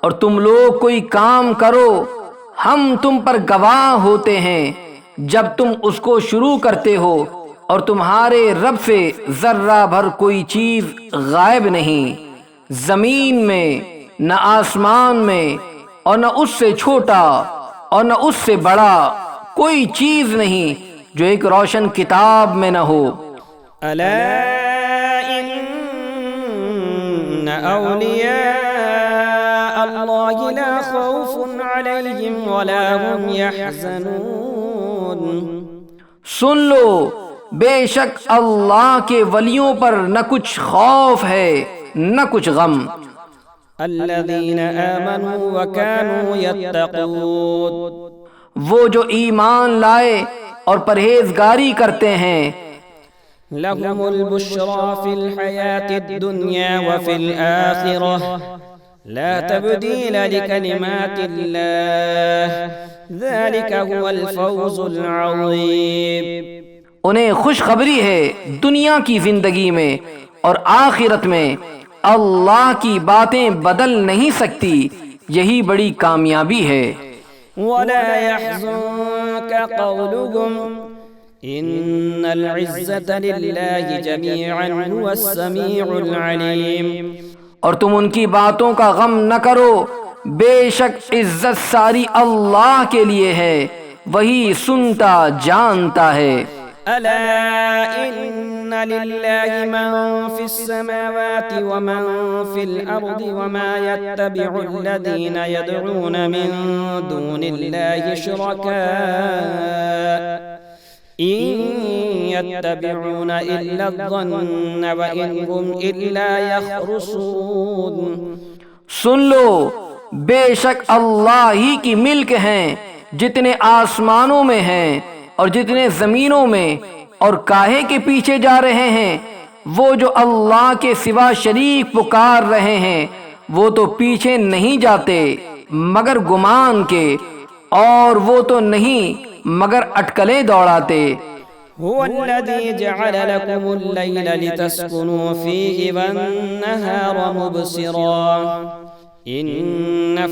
اور تم لوگ کوئی کام کرو، ہم تم پر گواہ ہوتے ہیں جب تم اس کو شروع کرتے ہو، اور تمہارے رب سے ذرہ بھر کوئی چیز غائب نہیں، زمین میں نہ آسمان میں، اور نہ اس سے چھوٹا اور نہ اس سے بڑا کوئی چیز نہیں جو ایک روشن کتاب میں نہ ہو۔ ألا إن أولياء الله لا خوف عليهم ولا هم يحزنون۔ سن لو، بے شک اللہ کے ولیوں پر نہ کچھ خوف ہے نہ کچھ غم۔ الذين آمنوا وكانوا يتقون۔ وہ جو ایمان لائے اور پرہیزگاری کرتے ہیں، لهم البشرى في الحياة الدنيا وفي الآخرة لا تبديل لكلمات الله ذلك هو الفوز العظيم۔ انہیں خوشخبری ہے دنیا کی زندگی میں اور آخرت میں اللہ کی باتیں بدل نہیں سکتی، یہی بڑی کامیابی ہے۔ ولا يحزنك قولهم إن العزة لله جميعا هو السميع العليم۔ اور تم ان کی باتوں کا غم نہ کرو، بے شک عزت ساری اللہ کے لیے ہے، وہی سنتا جانتا ہے۔ ألا إن لله من في السماوات ومن في الأرض وما يتبع الذين يدعون من دون الله شركاء إن يتبعون إلا الظن وإن هم إلا يخرصون۔ سن لو، بے شک اللہ ہی کی ملک ہیں، جتنے آسمانوں میں ہیں اور جتنے زمینوں میں، اور کاہے کے پیچھے جا رہے ہیں؟ وہ جو اللہ کے سوا شریک پکار رہے ہیں وہ تو پیچھے نہیں جاتے مگر گمان کے، اور وہ تو نہیں مگر اٹکلیں دوڑاتے۔ هو الذي جعل لكم الليل لتسكنوا فيه والنهار مبصرا إن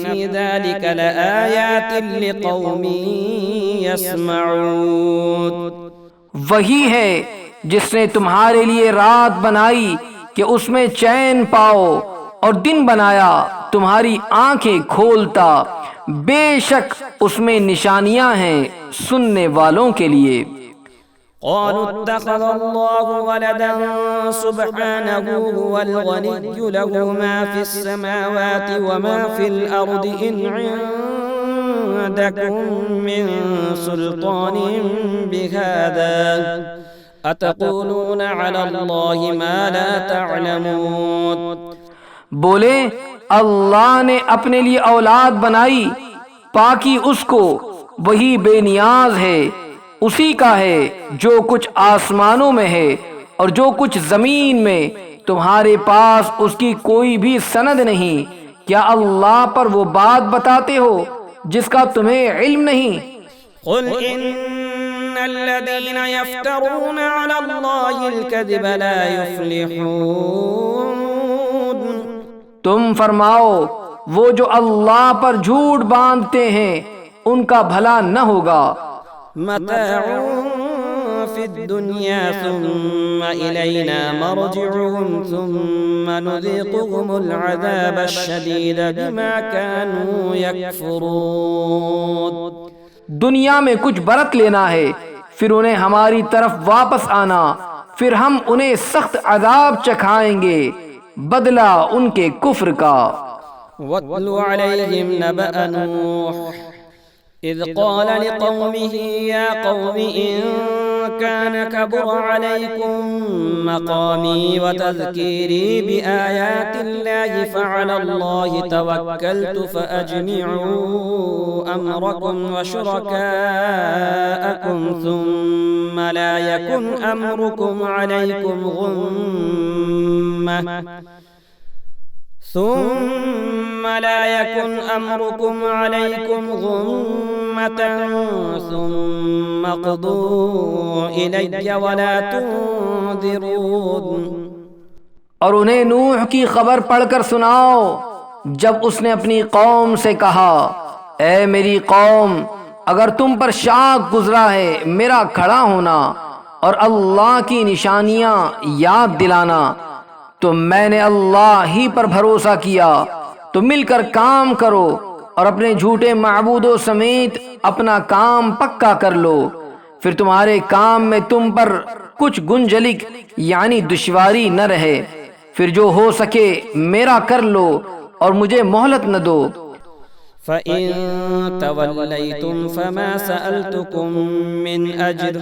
في ذلك لآيات لقوم يسمعون۔ وہی ہے جس نے تمہارے لیے رات بنائی کہ اس میں چین پاؤ، اور دن بنایا تمہاری آنکھیں کھولتا، بے شک اس میں نشانیاں ہیں سننے والوں کے لیے۔ قالوا اتخذ الله ولدا سبحانه هو الغني له ما في السماوات وما في الأرض إن عندكم من سلطان بهذا أتقولون على الله ما لا تعلمون۔ بولے اللہ نے اپنے لیے اولاد بنائی، پاکی اس کو، وہی بے نیاز ہے، اسی کا ہے جو کچھ آسمانوں میں ہے اور جو کچھ زمین میں، تمہارے پاس اس کی کوئی بھی سند نہیں، کیا اللہ پر وہ بات بتاتے ہو جس کا تمہیں علم نہیں؟ قل ان الذين يفترون على الله الكذب لا يفلحون۔ تم فرماؤ وہ جو اللہ پر جھوٹ باندھتے ہیں ان کا بھلا نہ ہوگا۔ متاع في الدنيا ثم إلينا مرجعهم ثم نذيقهم العذاب الشديد بما كانوا يكفرون۔ دنیا میں کچھ برت لینا ہے، پھر انہیں ہماری طرف واپس آنا، پھر ہم انہیں سخت عذاب چکھائیں گے بدلہ ان کے کفر کا۔ وَاتْلُ عَلَيْهِمْ نَبَأَ نُوحٍ إِذْ قَالَ لِقَوْمِهِ يَا قَوْمِ إِن كان كبر عليكم مقامي وتذكيري بآيات الله فعلى الله توكلت فأجمعوا أمركم وشركاءكم ثم لا يكن أمركم عليكم غمة ثم اقضوا إلي ولا تنظرون۔ اور انہیں نوح کی خبر پڑھ کر سناؤ جب اس نے اپنی قوم سے کہا، اے میری قوم، اگر تم پر شاق گزرا ہے میرا کھڑا ہونا اور اللہ کی نشانیاں یاد دلانا، تو میں نے اللہ ہی پر بھروسہ کیا، تو مل کر کام کرو اور اپنے جھوٹے معبودوں سمیت اپنا کام پکا کر لو، پھر تمہارے کام میں تم پر کچھ گنجلک یعنی دشواری نہ رہے، پھر جو ہو سکے میرا کر لو اور مجھے مہلت نہ دو۔ فَإِن تَوَلَّيْتُمْ فَمَا سَأَلْتُكُم مِّنْ أَجْرٍ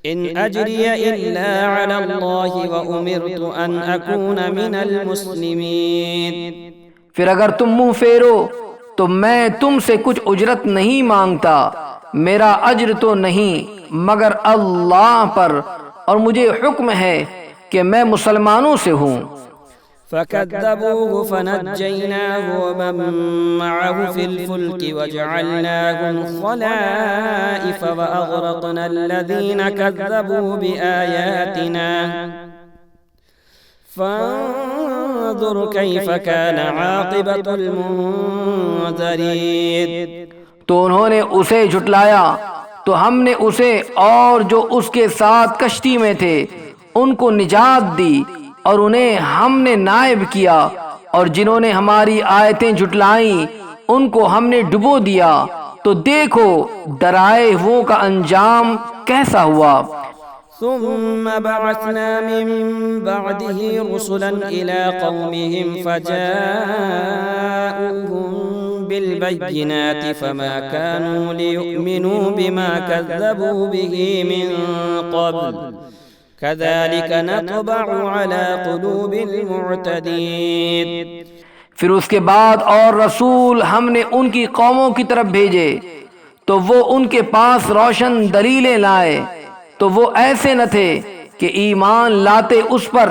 إِنْ أَجْرِيَ إِلَّا عَلَى اللَّهِ وَأُمِرْتُ أَنْ أَكُونَ مِنَ الْمُسْلِمِينَ۔ پھر اگر تم منہ پھیرو تو میں تم سے کچھ اجرت نہیں مانگتا، میرا اجر تو نہیں مگر اللہ پر، اور مجھے حکم ہے کہ میں مسلمانوں سے ہوں۔ فَكَذَّبُوهُ فَنَجَّيْنَاهُ وَمَن مَّعَهُ فِي الْفُلْكِ وَجَعَلْنَاهُمْ خَلَائِفَ وَأَغْرَقْنَا الَّذِينَ كَذَّبُوا بِآيَاتِنَا فَانظُرْ كَيْفَ كَانَ عَاقِبَةُ الْمُنذَرِينَ۔ تو انہوں نے اسے جھٹلایا تو ہم نے اسے اور جو اس کے ساتھ کشتی میں تھے ان کو نجات دی، اور انہیں ہم نے نائب کیا، اور جنہوں نے ہماری آیتیں جھٹلائیں ان کو ہم نے ڈبو دیا، تو دیکھو ڈرائے ہووں کا انجام کیسا ہوا۔ ثم بعثنا من بعده رسلا إلى قومهم فجاءوهم بالبينات فما كانوا ليؤمنوا بما كذبوا به من قبل كذلك نطبع على قلوب المعتدين۔ پھر اس کے بعد اور رسول ہم نے ان کی قوموں کی طرف بھیجے تو وہ ان کے پاس روشن دلیلیں لائے، تو وہ ایسے نہ تھے کہ ایمان لاتے اس پر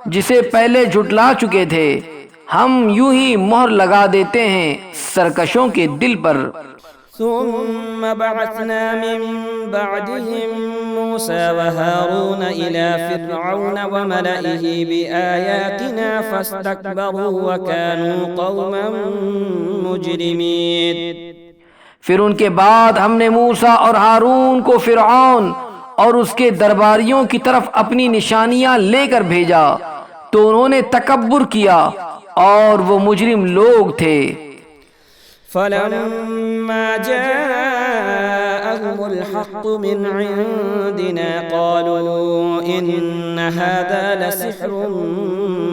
جسے پہلے جھٹلا چکے تھے، ہم یوں ہی مہر لگا دیتے ہیں سرکشوں کے دل پر۔ ثم بعثنا من بعدهم موسى وهارون إلى فرعون وملئه بآياتنا فاستكبروا وكانوا قوما مجرمين۔ پھر ان کے بعد ہم نے موسیٰ اور ہارون کو فرعون اور اس کے درباریوں کی طرف اپنی نشانیاں لے کر بھیجا تو انہوں نے تکبر کیا اور وہ مجرم لوگ تھے۔ فَلَمَّا جَاءَهُمُ الْحَقُّ مِنْ عِنْدِنَا قَالُوا إِنَّ هَذَا لَسِحْرٌ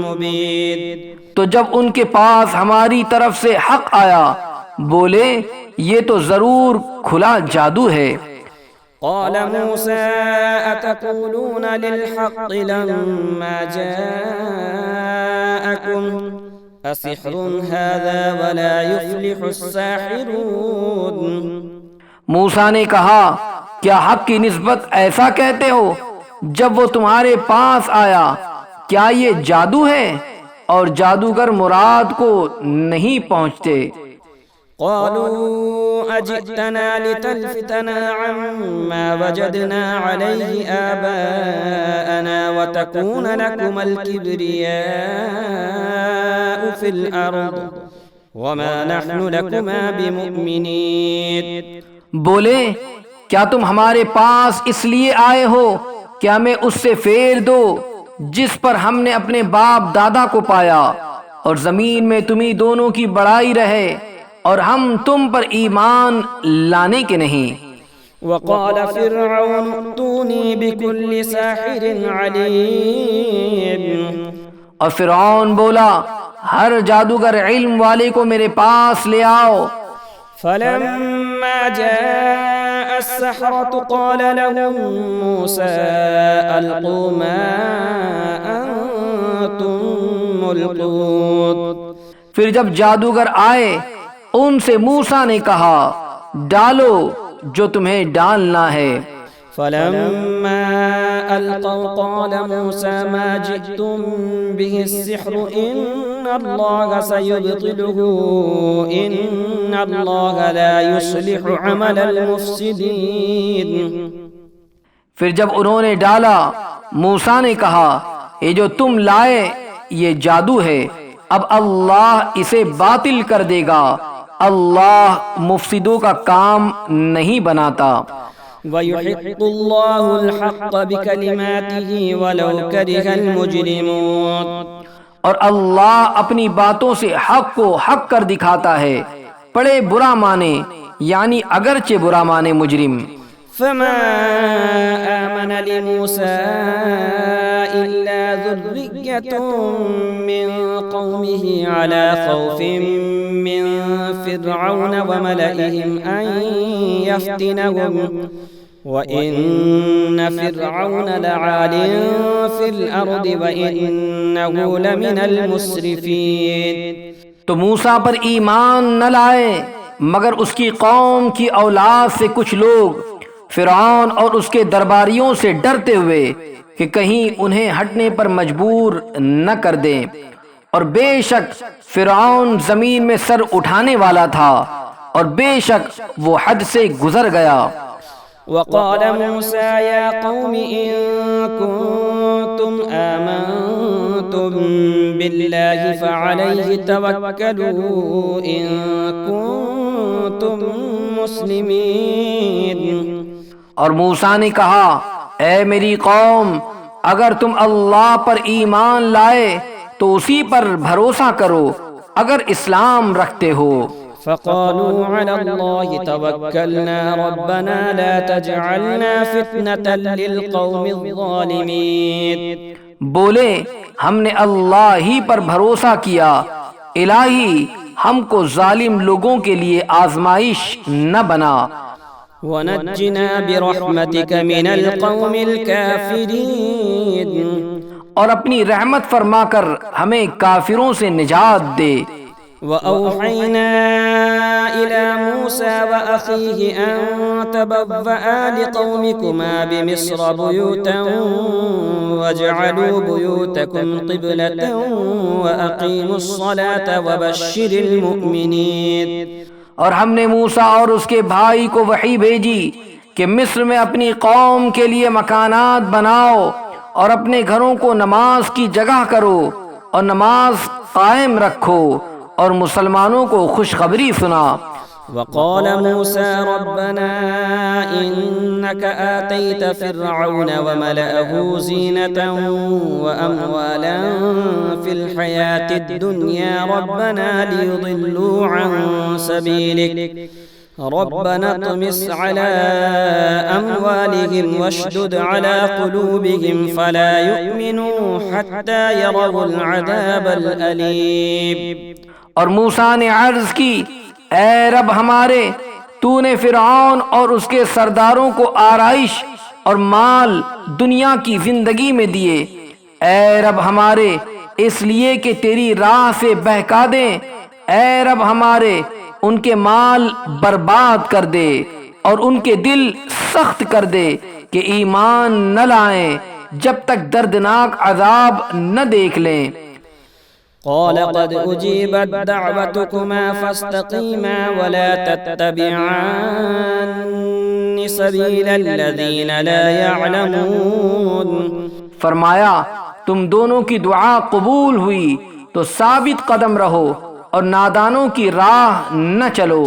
مُبِينٌ۔ تو جب ان کے پاس ہماری طرف سے حق آیا بولے یہ تو ضرور کھلا جادو ہے۔ قال موسى أتقولون للحق لما جاءكم أسحر هذا ولا يفلح الساحرون۔ موسیٰ نے کہا کیا حق کی نسبت ایسا کہتے ہو جب وہ تمہارے پاس آیا، کیا یہ جادو ہے اور جادوگر مراد کو نہیں پہنچتے۔ قالوا أجئتنا لتلفتنا عما وجدنا عليه آباءنا وتكون لكم الكبرياء في الأرض وما نحن لكما بمؤمنين۔ بولے کیا تم ہمارے پاس اس لیے آئے ہو کہ ہمیں اس سے پھیر دو جس پر ہم نے اپنے باپ دادا کو پایا، اور زمین میں تمہیں دونوں کی بڑائی رہے اور ہم تم پر ایمان لانے کے نہیں۔ وقال فرعون ائتوني بكل ساحر عليم۔ اور فرعون بولا ہر جادوگر علم والے کو میرے پاس لے آؤ۔ فلما جاء السحرة قال لهم موسى ألقوا ما أنتم ملقون. پھر جب جادوگر آئے ان سے موسیٰ نے کہا ڈالو جو تمہیں ڈالنا ہے. فلما ألقوا قال موسى ما جئتم به السحر إن الله سيبطله إن الله لا يصلح عمل المفسدين. پھر جب انہوں نے ڈالا موسیٰ نے کہا یہ جو تم لائے یہ جادو ہے، اب اللہ اسے باطل کر دے گا، اللہ مفسدوں کا کام نہیں بناتا. وَيُحِقُّ اللَّهُ الْحَقَّ بِكَلِمَاتِهِ وَلَوْ كَرِهَ الْمُجْرِمُونَ. اور اللہ اپنی باتوں سے حق کو حق کر دکھاتا ہے، پڑے برا مانے یعنی اگرچہ برا مانے مجرم. فما آمن لموسى إلا ذرية من قومه على خوف من فرعون وملئهم أن يفتنهم وإن فرعون لعال في الأرض وإنه لمن المسرفين. تو موسیٰ پر ایمان نہ لائے مگر اس کی قوم کی اولاد سے کچھ لوگ فرعون اور اس کے درباریوں سے ڈرتے ہوئے کہ کہیں انہیں ہٹنے پر مجبور نہ کر دیں، اور بے شک فرعون زمین میں سر اٹھانے والا تھا اور بے شک وہ حد سے گزر گیا. وقال موسى يا قوم إن كنتم آمنتم بالله فعليه توكلوا إن كنتم مسلمين. اور موسیٰ نے کہا اے میری قوم اگر تم اللہ پر ایمان لائے تو اسی پر بھروسہ کرو اگر اسلام رکھتے ہو. فقالوا على الله توكلنا ربنا لا تجعلنا فتنة للقوم الظالمين. بولے ہم نے اللہ ہی پر بھروسہ کیا، الہی ہم کو ظالم لوگوں کے لیے آزمائش نہ بنا. ونجنا برحمتك من القوم الكافرين. اور اپنی رحمت فرما کر ہمیں کافروں سے نجات دے. وأوحينا إلى موسى وأخيه أن تبوأ لقومكما بمصر بيوتا واجعلوا بيوتكم قبلة وأقيموا الصلاة وبشر المؤمنين. اور ہم نے موسیٰ اور اس کے بھائی کو وحی بھیجی کہ مصر میں اپنی قوم کے لیے مکانات بناؤ اور اپنے گھروں کو نماز کی جگہ کرو اور نماز قائم رکھو اور مسلمانوں کو خوشخبری سنا. وقال موسى ربنا إنك آتيت فرعون وملأه زينة وأموالا في الحياة الدنيا ربنا ليضلوا عن سبيلك ربنا اطمس على أموالهم واشدد على قلوبهم فلا يؤمنوا حتى يروا العذاب الأليم. اور موسیٰ نے عرض کی اے رب ہمارے تو نے فرعون اور اس کے سرداروں کو آرائش اور مال دنیا کی زندگی میں دیے، اے رب ہمارے اس لیے کہ تیری راہ سے بہکا دیں، اے رب ہمارے ان کے مال برباد کر دے اور ان کے دل سخت کر دے کہ ایمان نہ لائیں جب تک دردناک عذاب نہ دیکھ لیں. قال قد أجيبت دعوتكما فاستقيما ولا تتبعان سبيل الذين لا يعلمون. فرمایا تم دونوں کی دعا قبول ہوئی تو ثابت قدم رہو اور نادانوں کی راہ نہ چلو.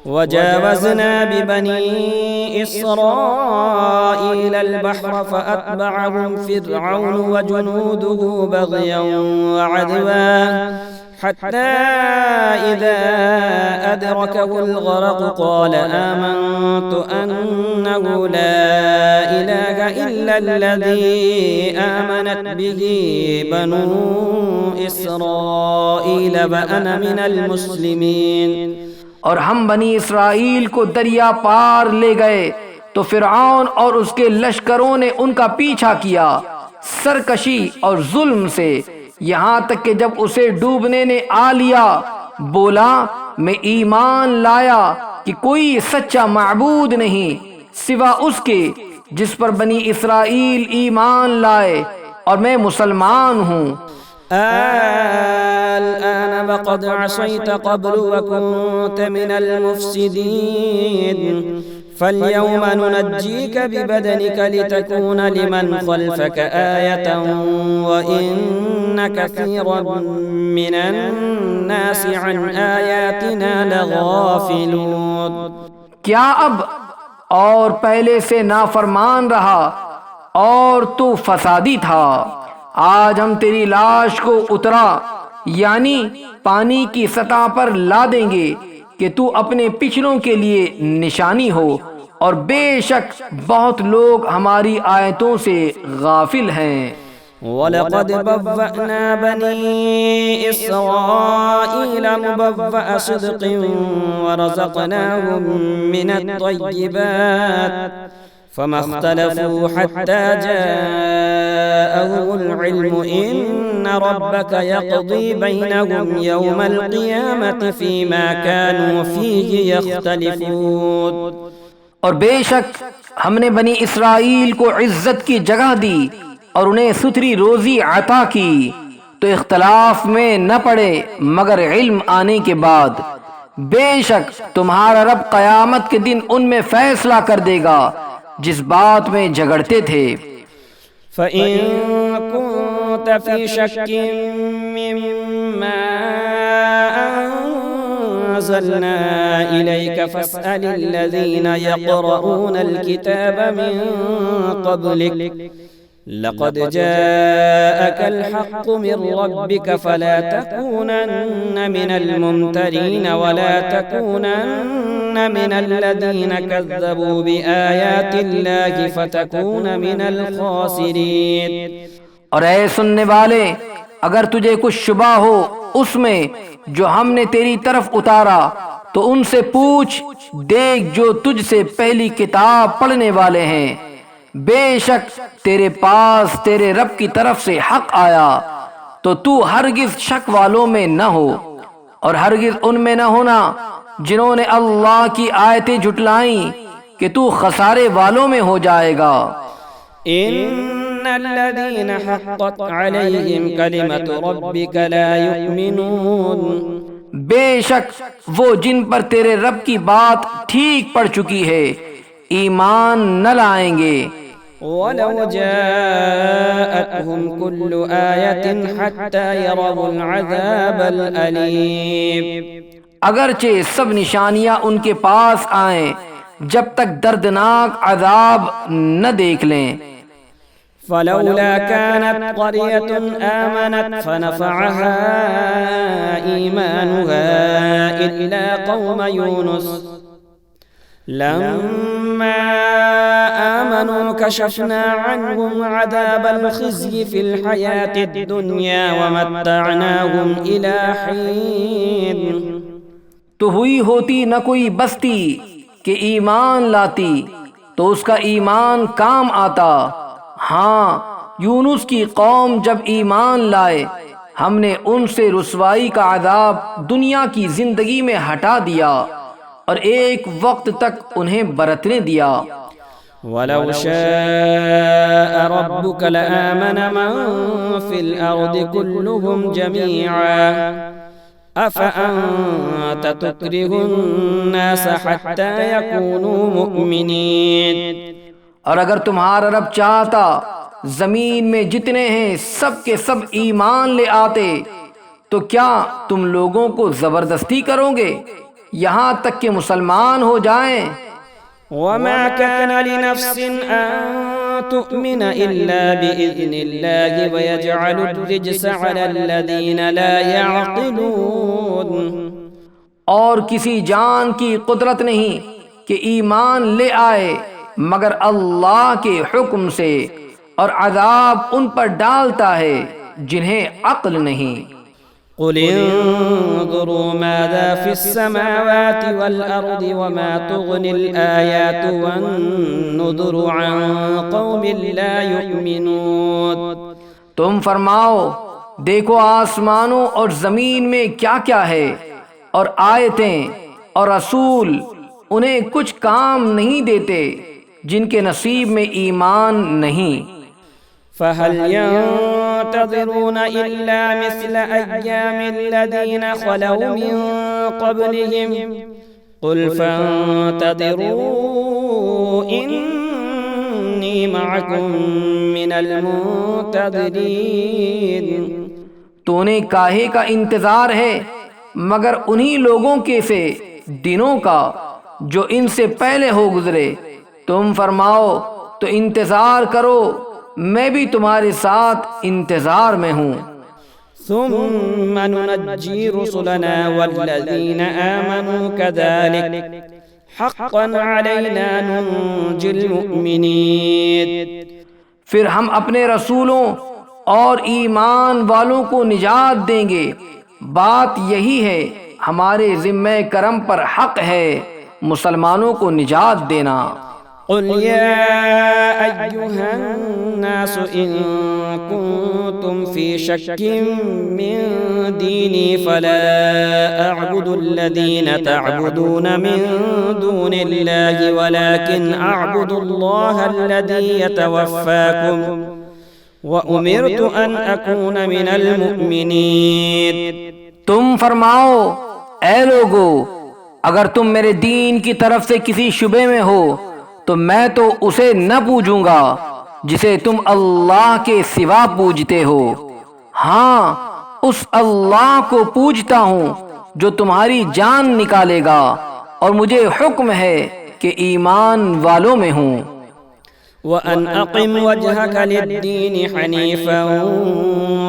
وجاوزنا ببني إسرائيل البحر فأتبعهم فرعون وجنوده بغيا وعدوا حتى إذا أدركه الغرق قال آمنت أنه لا إله إلا الذي آمنت به بنو إسرائيل وأنا من المسلمين. اور ہم بنی اسرائیل کو دریا پار لے گئے تو فرعون اور اس کے لشکروں نے ان کا پیچھا کیا سرکشی اور ظلم سے، یہاں تک کہ جب اسے ڈوبنے نے آ لیا بولا میں ایمان لایا کہ کوئی سچا معبود نہیں سوا اس کے جس پر بنی اسرائیل ایمان لائے، اور میں مسلمان ہوں۔ الآن وقد عصيت قبل وكنت من المفسدين فاليوم ننجيك ببدنك لتكون لمن خلفك آية وإن كثيرا من الناس عن آياتنا لغافلون۔ کیا اب اور پہلے سے نافرمان رہا اور تو فسادی تھا؟ آج ہم تیری لاش کو اترا یعنی پانی کی سطح پر لا دیں گے کہ تو اپنے پچھلوں کے لیے نشانی ہو، اور بے شک بہت لوگ ہماری آیتوں سے غافل ہیں۔ وَلَقَدْ بَوَّأْنَا بَنِي إِسْرَائِيلَ مُبَوَّأَ صِدْقٍ وَرَزَقْنَاهُم مِّنَ الطَّيِّبَاتِ فَمَا اخْتَلَفُوا حَتَّى جَاءَهُمُ الْعِلْمُ إِنَّ رَبَّكَ يَقْضِي بَيْنَهُمْ يَوْمَ الْقِيَامَةِ فِيمَا كَانُوا فِيهِ يَخْتَلِفُونَ۔ اور بے شک ہم نے بنی اسرائیل کو عزت کی جگہ دی اور انہیں ستھری روزی عطا کی، تو اختلاف میں نہ پڑے مگر علم آنے کے بعد۔ بے شک تمہارا رب قیامت کے دن ان میں فیصلہ کر دے گا جس بات میں جھگڑتے تھے۔ فَإِن كُنتَ فِي شَكٍّ مِّمَّا أَنزَلْنَا إِلَيْكَ فَاسْأَلِ الَّذِينَ يَقْرَؤُونَ الْكِتَابَ مِن قَبْلِكَ لَقَدْ جَاءَكَ الْحَقُّ مِن رَّبِّكَ فَلَا تَكُونَنَّ مِنَ الْمُمْتَرِينَ وَلَا تَكُونَنَّ مِنَ الَّذِينَ كَذَّبُوا بِآيَاتِ اللَّهِ فَتَكُونَ مِنَ الْخَاسِرِينَ۔ اور اے سننے والے، اگر تجھے کچھ شبہ ہو اس میں جو ہم نے تیری طرف اتارا تو ان سے پوچھ دیکھ جو تجھ سے پہلی کتاب پڑھنے والے ہیں، بے شک تیرے پاس تیرے رب کی طرف سے حق آیا، تو تو ہرگز شک والوں میں نہ ہو، اور ہرگز ان میں نہ ہونا جنہوں نے اللہ کی آیتیں جھٹلائیں کہ تو خسارے والوں میں ہو جائے گا۔ ان الذين حقت عليهم كلمة ربك لا يؤمنون۔ بے شک وہ جن پر تیرے رب کی بات ٹھیک پڑ چکی ہے ایمان نہ لائیں گے۔ وَلَوْ جَاءَتْهُمْ كُلُّ آيَةٍ حَتَّى يَرَوْا الْعَذَابَ الْأَلِيمَ۔ اگرچہ سب نشانیاں ان کے پاس آئیں جب تک دردناک عذاب نہ دیکھ لیں۔ فَلَوْلَا كَانَتْ قَرْيَةٌ آمَنَتْ فَنَفَعَهَا إِيمَانُهَا إِلَّا قَوْمَ يُونُسَ لَمَّا آمَنُوا كَشَفْنَا عَنْهُمْ عَذَابَ الْخِزْيِ فِي الْحَيَاةِ الدُّنْيَا وَمَتَّعْنَاهُمْ إِلَى حِينٍ۔ تو ہوئی ہوتی نہ کوئی بستی کہ ایمان لاتی تو اس کا ایمان کام آتا، ہاں یونس کی قوم جب ایمان لائے ہم نے ان سے رسوائی کا عذاب دنیا کی زندگی میں ہٹا دیا اور ایک وقت تک انہیں برتنے دیا۔ وَلَوْ شَاءَ رَبُّكَ لَآمَنَ مَن فِي الْأَرْضِ كُلُّهُمْ جَمِيعًا أَفَأَنتَ تُكْرِهُ النَّاسَ حَتَّى يَكُونُوا مُؤْمِنِينَ۔ اور اگر تمہارا رب چاہتا زمین میں جتنے ہیں سب کے سب ایمان لے آتے، تو کیا تم لوگوں کو زبردستی کرو گے یہاں تک کہ مسلمان ہو جائیں؟ وَمَا كَانَ لِنَفْسٍ أَن تُؤْمِنَ إِلَّا بِإِذْنِ اللَّهِ وَيَجْعَلُ الرِّجْسَ عَلَى الَّذِينَ لَا يَعْقِلُونَ۔ اور کسی جان کی قدرت نہیں کہ ایمان لے آئے مگر اللہ کے حکم سے، اور عذاب ان پر ڈالتا ہے جنہیں عقل نہیں۔ قل انظروا ماذا في السماوات والأرض وما تغني الآيات والنذر عن قوم لا يؤمنون۔ تم فرماؤ دیکھو آسمانوں اور زمین میں کیا کیا ہے، اور آیتیں اور رسول انہیں کچھ کام نہیں دیتے جن کے نصیب میں ایمان نہیں۔ فهل ينتظرون إلا مثل أيام الذين خلوا من قبلهم قل فانتظروا إني معكم من المنتظرين۔ تو انہیں کاہے کا انتظار ہے مگر انہی لوگوں کے سے دنوں کا جو ان سے پہلے ہو گزرے۔ تم فرماؤ تو انتظار کرو، میں بھی تمہارے ساتھ انتظار میں ہوں۔ ثم ننجي رسلنا والذين آمنوا كذلك حقا علينا ننجي المؤمنين۔ پھر ہم اپنے رسولوں اور ایمان والوں کو نجات دیں گے، بات یہی ہے ہمارے ذمہ کرم پر حق ہے مسلمانوں کو نجات دینا۔ قل يا أيها الناس إن كنتم في شك من ديني فلا أعبد الذين تعبدون من دون الله ولكن أعبد الله الذي يتوفاكم وأمرت أن أكون من المؤمنين۔ تم فرماؤ اے لوگو، اگر تم میرے دین کی طرف سے کسی شبے میں ہو تو میں تو اسے نہ پوجوں گا جسے تم اللہ کے سوا پوجتے ہو، ہاں اس اللہ کو پوجتا ہوں جو تمہاری جان نکالے گا، اور مجھے حکم ہے کہ ایمان والوں میں ہوں۔ وَأَنْ أَقِمْ وَجْهَكَ لِلدِّينِ حَنِيفًا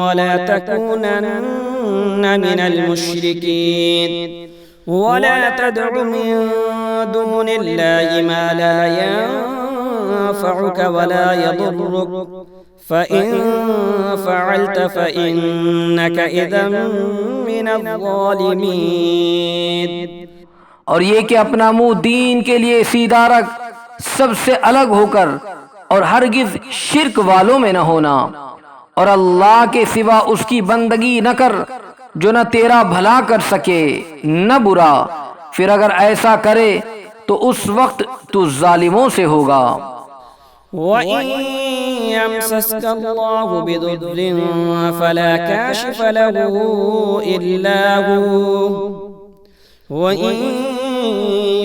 وَلَا تَكُونَنَّ مِنَ الْمُشْرِكِينَ وَلَا تَدْعُ مِن دُونِ اللَّهِ مَا لَا يَنفَعُكَ وَلَا يَضُرُّكَ فَإِن فَعَلْتَ فَإِنَّكَ إِذًا مِنَ الظَّالِمِينَ۔ اور یہ کہ اپنا منہ دین کے لیے سیدھا رکھ، سب سے الگ ہو کر، اور ہرگز شرک والوں میں نہ ہونا، اور اللہ کے سوا اس کی بندگی نہ کر جو نہ تیرا بھلا کر سکے نہ برا، پھر اگر ایسا کرے تو اس وقت تو ظالموں سے ہوگا۔ وَإِن يَمْسَسْكَ اللَّهُ بِضُرٍّ فَلَا كَاشِفَ لَهُ إِلَّا هُوَ وَإِن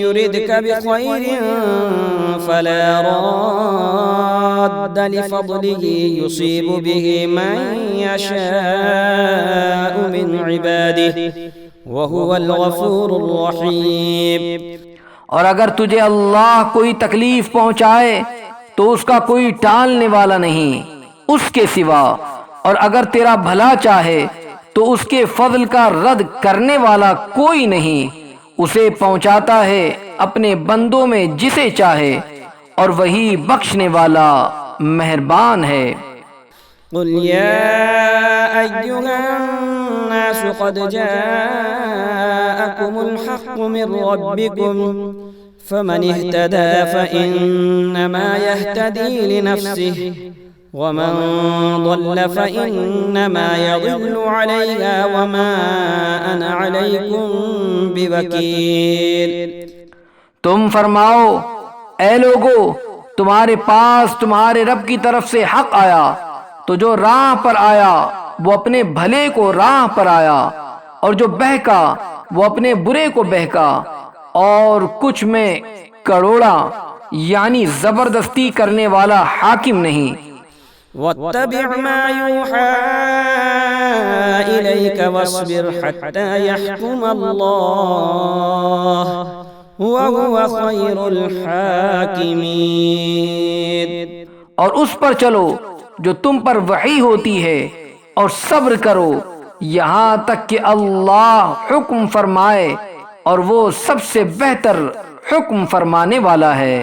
يُرِدْكَ بِخَيْرٍ فَلَا رَادَّ لِفَضْلِهِ يُصِيبُ بِهِ مَن يَشَاءُ مِنْ عِبَادِهِ وَهُوَ الْغَفُورُ الرَّحِيمُ۔ اور اگر تجھے اللہ کوئی تکلیف پہنچائے تو اس کا کوئی ٹالنے والا نہیں اس کے سوا، اور اگر تیرا بھلا چاہے تو اس کے فضل کا رد کرنے والا کوئی نہیں، اسے پہنچاتا ہے اپنے بندوں میں جسے چاہے، اور وہی بخشنے والا مہربان ہے۔ قل يا أيها الناس قد جاءكم الحق من ربكم فمن اهتدى فإنما يهتدي لنفسه ومن ضل فإنما يضل عليها وما أنا عليكم بوكيل۔ تم فرماؤ اے لوگو، تمہارے پاس تمہارے رب کی طرف سے حق آیا تو جو راہ پر آیا وہ اپنے بھلے کو راہ پر آیا، اور جو بہکا وہ اپنے برے کو بہکا، اور کچھ میں کروڑا یعنی زبردستی کرنے والا حاکم نہیں۔ واتبع ما يوحى إليك واصبر حتى يحكم الله وهو خير الحاكمين۔ اور اس پر چلو جو تم پر وحی ہوتی ہے، اور صبر کرو یہاں تک کہ اللہ حکم فرمائے، اور وہ سب سے بہتر حکم فرمانے والا ہے۔